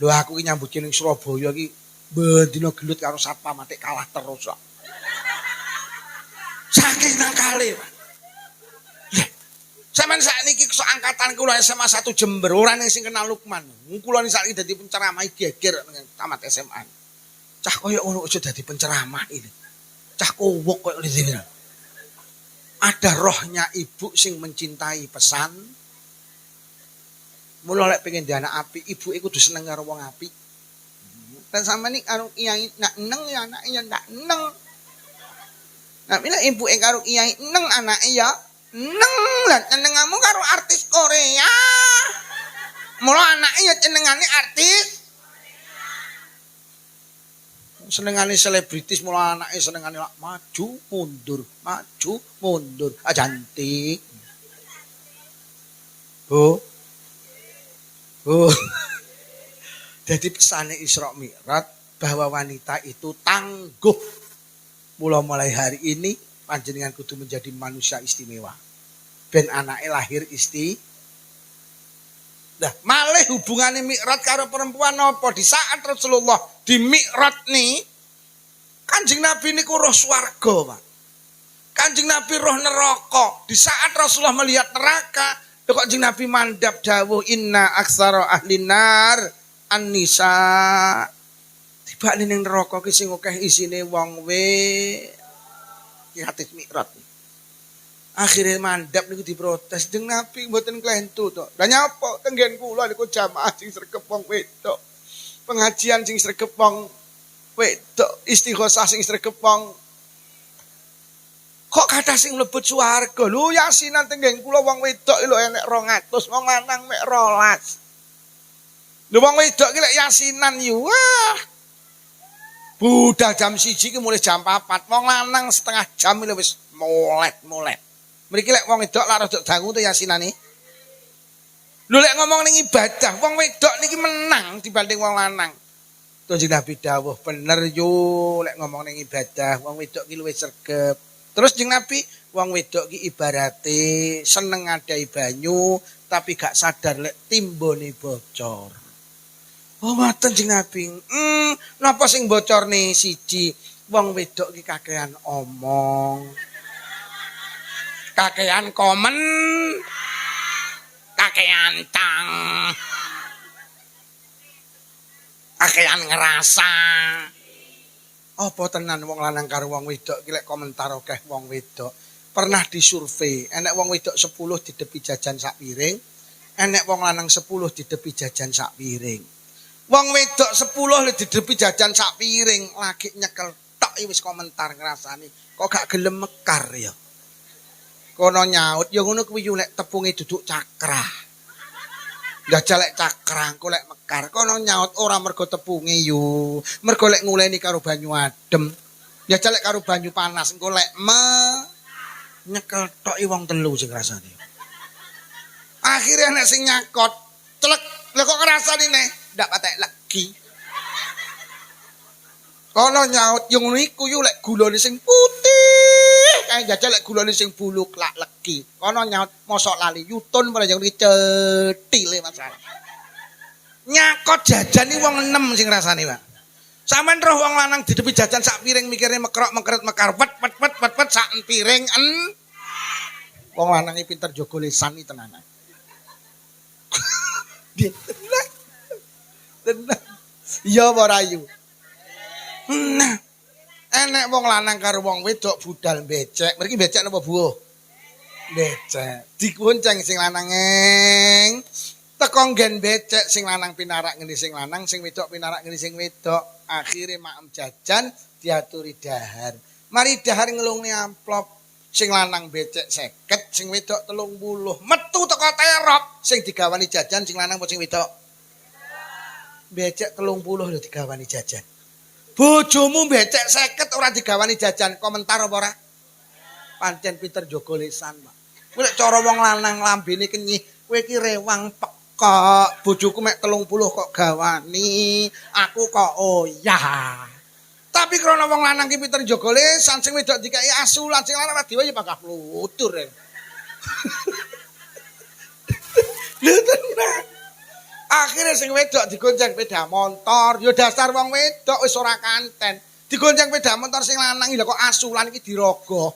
Lho aku ki nyambut ning Surabaya ki bendina gelut karo satpam atik kalah terus kok. Saking nakale, Pak. Lah, sampean sakniki sok angkatan kula SMA 1 Jember, ora ning sing kenal Lukman. Kula niki saiki dadi penceramah geger tamat SMA. Cah koyo ngono aja dadi penceramah ini. Cah kowok koyo ngene. Ada rohnya ibu sing mencintai pesan. Mula lek pengen di anak api, ibu iku kudu seneng karo wong api. Dan sama nih karo kiai nak neng ya anaknya ndak neng. Nah bila ibu karo kiai neng anaknya ya neng lah cenengamu karo artis Korea. Mula anaknya cenengane artis. Senengane selebritis mula anake senengane maju mundur cantik. Bu jadi pesane Isra Mi'raj bahwa wanita itu tangguh. Mulai hari ini panjenengan kudu menjadi manusia istimewa ben anake lahir Nah, malih hubungane Mi'raj karo perempuan apa? Di saat Rasulullah di Mi'raj nih, Kanjeng Nabi niku roh swarga, Pak. Kanjeng Nabi roh neraka. Di saat Rasulullah melihat neraka, Kanjeng Nabi mandap dawuh inna aksara ahli nar an-nisa. Tiba ning neraka ki sing akeh isine wong Ki hadis Mi'raj. Akhirnya mandap niku diprotes, "Jeng Nabi mboten klentu to." Lah nyapa tenggen kula niku jamaah sing sregep wong wedok. Pengajian sing sregep wong wedok, istighosah sing sregep wong. Kok kathah sing mlebet swarga. Lho yasinan tenggen kula wong wedok lho enek 200, wong lanang mek 12. Lho wong wedok ki lek yasinan yo wah. Budal jam 1 ki mulai jam 4. Wong lanang setengah jam lho wis molet. Mriki lek wong wedok lak rada dangu to yasinane. Lho lek ngomong ning ibadah, wong wedok niki menang dibanding wong lanang. Kanjeng Nabi dawuh, bener yo lek ngomong ning ibadah, wong wedok ki luwih sregep. Terus Jeng Nabi, wong wedok ki ibarate seneng ngadai banyu tapi gak sadar lek timbone bocor. Oh ngoten Jeng Nabi. Napa sing bocor nih siji? Wong wedok ki kakean omong. Kakean komen. Kakean tang. Kakean ngerasa. Apa tenan wong lanang karo wong wedok ki lek komentar akeh wong wedok. Pernah disurvei, enek wong wedok 10 didepi jajan sak piring, enek wong lanang 10 didepi jajan sak piring. Wong wedok 10 le didepi jajan sak piring, lagi nyekel tok wis komentar ngrasani. Kok gak gelem mekar ya. Kono nyaut ya ngono kuwi lek tepunge duduk cakrah. Gajah lek cakrang, kok lek mekar. Kono nyaut ora mergo tepunge yo. Mergo lek nguleni karo banyu adem. Ya lek karo banyu panas engko lek nyekel tok wong telu sing rasane. Akhire nek sing nyakot, celek. Lah kok ngrasani neh? Ndak patek legi. Kono nyaut yo ngono iku yo lek gulane sing putih. Kae jajal lek gulane sing buluk lak legi. Kono nyaut mosok lali yutun malah yang cethile masalah. Nyakot jajan iki wong 6 sing rasane, Pak. Sampeyan roh wong lanang didepi jajan sak piring mikire mekrok mekret mekar wet sak piring wong lanang iki pinter jaga lisan iki tenanan. Tenang. Ya apa rayu? Nah, enek wong lanang karo wong wedok budal becek. Mriki becek napa buah? Becek. Dikunceng sing lanang teko nggen becek sing lanang pinarak ngene sing lanang, sing wedok pinarak ngene sing wedok. Akhire maem jajan diaturi dahar. Mari dahar ngelungne amplop. Sing lanang becek 50, sing wedok 30. Metu teko terop sing digawani jajan sing lanang apa sing wedok? Becek 30 lho digawani jajan. Bojomu becek 50 ora digawani jajan, komentar apa ora? Pancen pinter jaga lisan, Pak. Kuwi nek cara wong lanang lambene kenyih, kowe iki rewang pekok. Bojoku mek 30 kok gawani, aku kok oyah. Tapi krana wong lanang ki pinter jaga lisan, sing wedok dikai asulan, sing lanang dhewe ya bakal flutur. Lho tenan. Akhirnya sing wedok digonceng sepeda motor. Ya dasar wong wedok wis ora kanten. Digonceng sepeda motor sing lanang lha kok asulan iki dirogoh.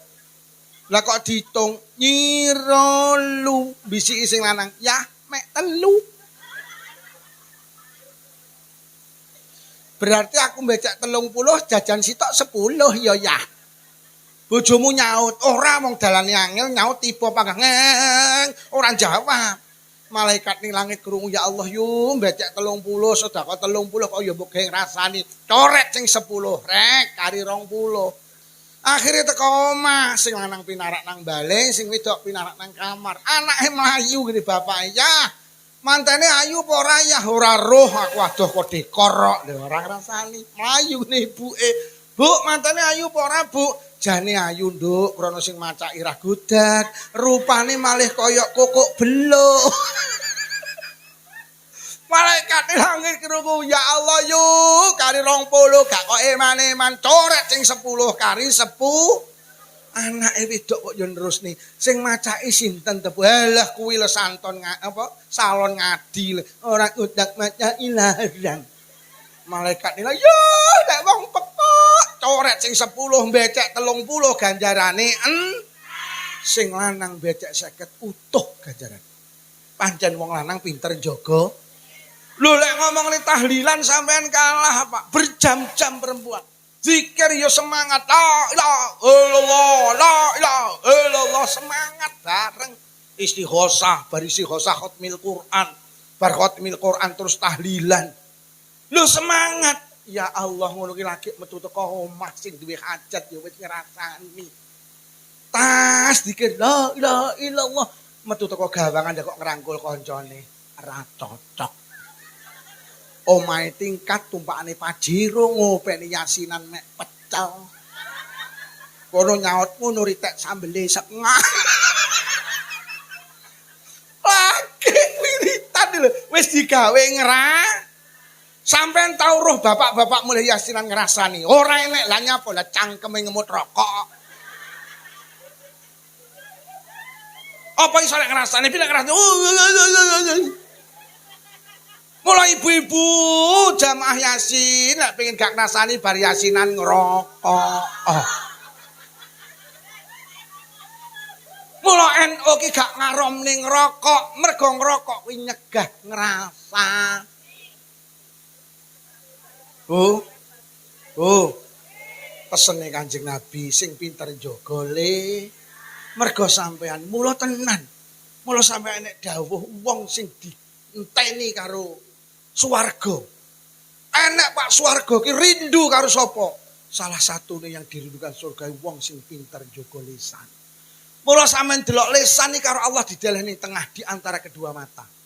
Lah kok diitung nyira lu bisiki sing lanang, "Yah, mek 3." Berarti aku becek 30 jajan sitok 10 ya yah. Bojomu nyaut, ora wong dalane angel nyaut tiba panggang ora jawab. Malaikat ning langit krungu ya Allah yo becek 30 sedekah 30 kok ya mbok gawe rasani coret sing 10 rek kari 20. Akhire teko omah sing lanang pinarak nang bale sing wedok pinarak nang kamar. Anake mlayu gede bapake ya. Mantene ayu apa ora ya ora roh aku adoh kok dekorok lho ora ngrasani. Mlayu ne ibuke. Bu mantene ayu apa ora Bu? Jane ayu nduk krana sing macak irah godak, rupane malih kaya kokok beluk. Malaikat langit krungu ya Allah yo kari 20 gak kok eman-eman coret sing 10 kari 10. Anake wedok kok yo nerusne sing macake sinten tebu halah kuwi le santon apa salon ngadi ora godak maca ilahan. Malaikat nila yo nek wong pekok coret sing 10 becek 30 ganjarane sing lanang becek 50 utuh ganjaran. Pancen wong lanang pinter jaga. Lho lek ngomong tahlilan sampean kalah Pak, berjam-jam perempuan. Zikir ya semangat. La ilaha illallah, la ilaha illallah, semangat bareng. Istighosah, bar istighosah khatmil Quran. Bar khatmil Quran terus tahlilan. Lu semangat. Ya Allah ngono ki lagi metu teko omah sing duwe hajat ya wis ngrasani. Tas dikir la ilaha illallah metu teko gawangan kok ngrangkul koncone ora cocok. Omahe tingkat tumpakane pajero ngopeni yasinan mek pecel. Kono nyaut ngono ritek sambele setengah. Lagi wiritan lho wis digawe ngerah. Sampeyan tau roh bapak-bapak mulai yasinan ngrasani. Ora enek lah nyapa lah cangkeme ngemut rokok. Apa iso nek ngrasani pilek ngrasani. Mulai ibu-ibu jamaah yasin nek pengen gak ngrasani bar yasinan ngerokok. Mula NU ki gak ngaromne ngerokok, mergo ngerokok kuwi nyegah ngrasa. Pesene Kanjeng Nabi sing pinter jaga le mergo sampean mula tenan. Mula sampean nek dawuh wong sing dienteni karo swarga. Enek Pak swarga ki rindu karo sapa? Salah satune yang dirindukan surga wong sing pinter jaga lisan. Mula sampean delok lisan iki karo Allah didelehni tengah di antara kedua mata.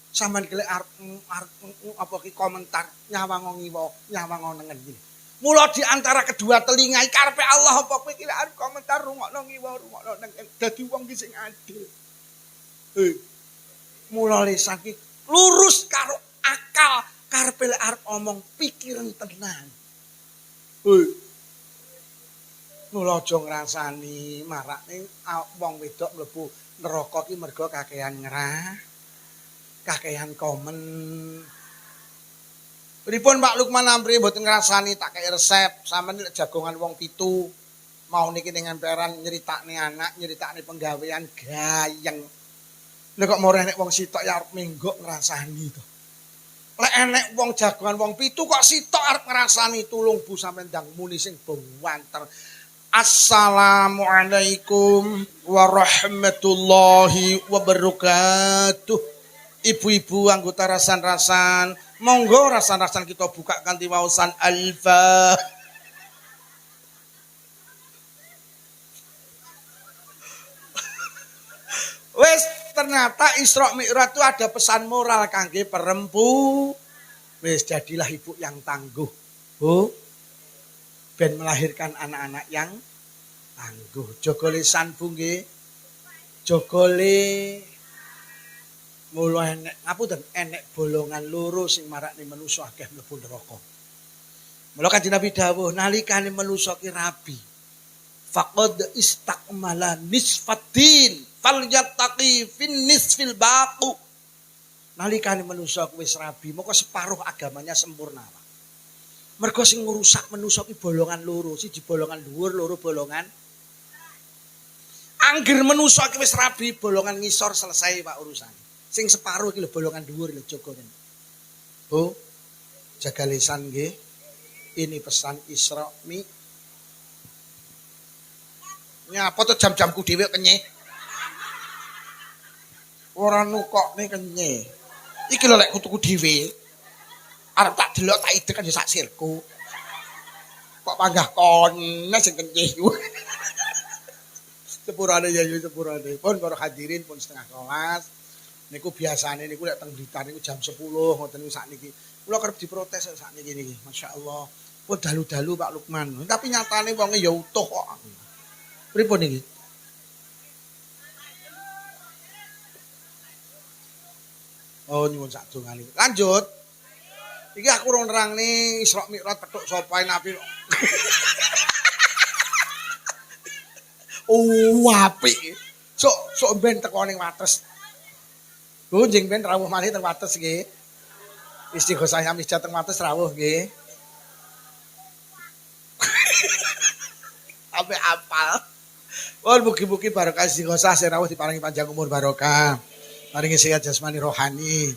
Sampeyan gelek arep apa ki komentar nyawang ngiwa nyawang nengen iki. Mula di antara kedua telinga iki karepe Allah apa kowe iki arep komentar rungokno ngiwa rungokno nengen dadi wong ki sing adil. Mula lisan ki lurus karo akal karepe lek arep omong pikiran tenan. Mula aja ngrasani marakne wong wedok mlebu neraka ki mergo kakehan ngerah. Kakehan komen. Pripun Pak Lukman Amri mboten ngrasani tak kei resep sampeyan nek jagongan wong 7 mau niki ning emperan nyeritakne anak, nyeritakne penggawean gayeng. Lha kok more nek wong sitok ya arep menggok ngrasani to. Lek enek wong jagongan wong 7 kok sitok arep ngrasani tulung Bu sampeyan ndang muni sing banter. Assalamualaikum warahmatullahi wabarakatuh. Ibu-ibu anggota rasan-rasan, monggo rasan-rasan kita buka kanthi waosan alfa. Wes ternyata Isra Mi'raj itu ada pesan moral kangge perempuan. Wes jadilah ibu yang tangguh, Bu. Ben melahirkan anak-anak yang tangguh. Jaga lisan Bu nggih. Jaga mula enek ngapunten enek bolongan loro sing marakne manusa akeh mlebu neraka. Mula Kanjeng Nabi dawuh nalikane manusa ki rabi faqad istakmala nisfatin falyattaqi fin nisfil baqu. Nalikane manusa wis rabi moko separuh agamanya sempurna. Mergo sing ngrusak manusa ki bolongan loro, siji bolongan dhuwur, loro bolongan. Angger manusa ki wis rabi bolongan ngisor selesai Pak urusan. Sing separuh iki lho bolongan dhuwur lho jaga. Bu, jaga lisan nggih. Ini pesan Isra Mi. Nyapa to jam-jamku dhewe kenye. Ora nukokne kenye. Iki lho lek kutuku dhewe. Arep tak delok tak idek kan ya sak sirku. Kok panggah kone sing kenye iku. Sepurane ya sepurane. Pun para hadirin pun setengah kelas. Niku biasane niku lek teng Blitar niku jam 10 ngoten niku sakniki. Kula kerep diprotes sakniki niki. Masyaallah. Pun dalu-dalu Pak Lukman. Tapi nyatane wonge ya utuh kok. Pripun niki? Oh nyuwun sak dongane. Lanjut. Iki aku ora nerangne Isra Mi'raj petuk sapa Nabi. Oh apik. Sok ben teko ning wates. Bu jeng ben rawuh malih teng wates nggih. Istighosah misjah teng wates rawuh nggih. Sampai apal. Wal mugi-mugi barokah istighosah sing rawuh diparingi panjang umur barokah. Paringi sehat jasmani rohani,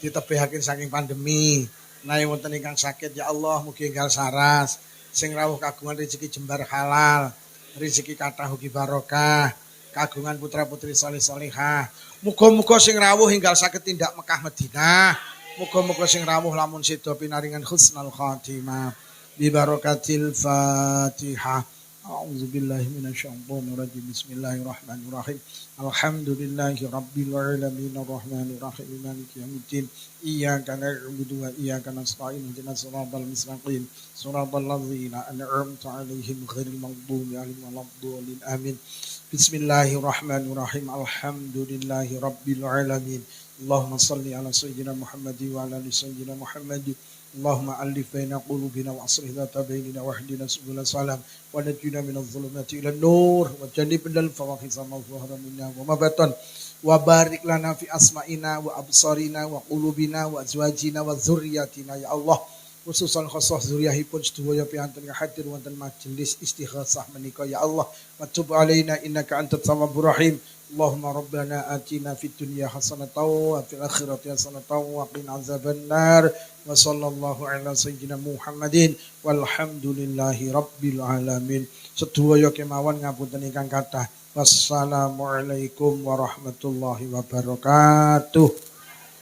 ditebihaken saking pandemi. Menawi wonten ingkang sakit ya Allah mugi enggal saras. sing rawuh kagungan rezeki jembar halal, rezeki kathah ugi barokah, kagungan putra-putri saleh salehah. Muga-muga sing rawuh enggal saged tindak Mekah Madinah. Muga-muga sing rawuh lamun seda pinaringan husnul khatimah. Bi barakatil Fatihah. A'udzubillahi minasyaitonir rajim. Bismillahirrahmanirrahim. Alhamdulillahi rabbil alamin arrahmanir rahim maliki yaumiddin. Iyyaka na'budu wa iyyaka nasta'in. Ihdinas siratal mustaqim. Siratal ladzina an'amta 'alaihim ghairil maghdubi 'alaihim waladdallin. Amin. Bismillahirrahmanirrahim. Alhamdulillahi rabbil alamin. Allahumma salli ala sayyidina Muhammad wa ala ali sayyidina Muhammad. Allahumma alif baina qulubina wa aslih dhata bainina wa hdina subul salam wa najjina minadh dhulumati ila nur wa jannibna al fawahisha ma zahara minna wa ma batan wa barik lana fi asma'ina wa absarina wa qulubina wa azwajina wa dzurriyyatina ya Allah. Khususan khasah zuriyahipun sedaya pianten hadir wonten majelis istighosah menika ya Allah. Wa tub alaina innaka antat tawwabur rahim. Allahumma rabbana atina fid dunya hasanatan wa fil akhirati hasanatan wa qina azabannar. Wa sallallahu ala sayyidina Muhammadin walhamdulillahi rabbil alamin. Sedaya kemawon ngapunten ingkang kathah. Wassalamualaikum warahmatullahi wabarakatuh.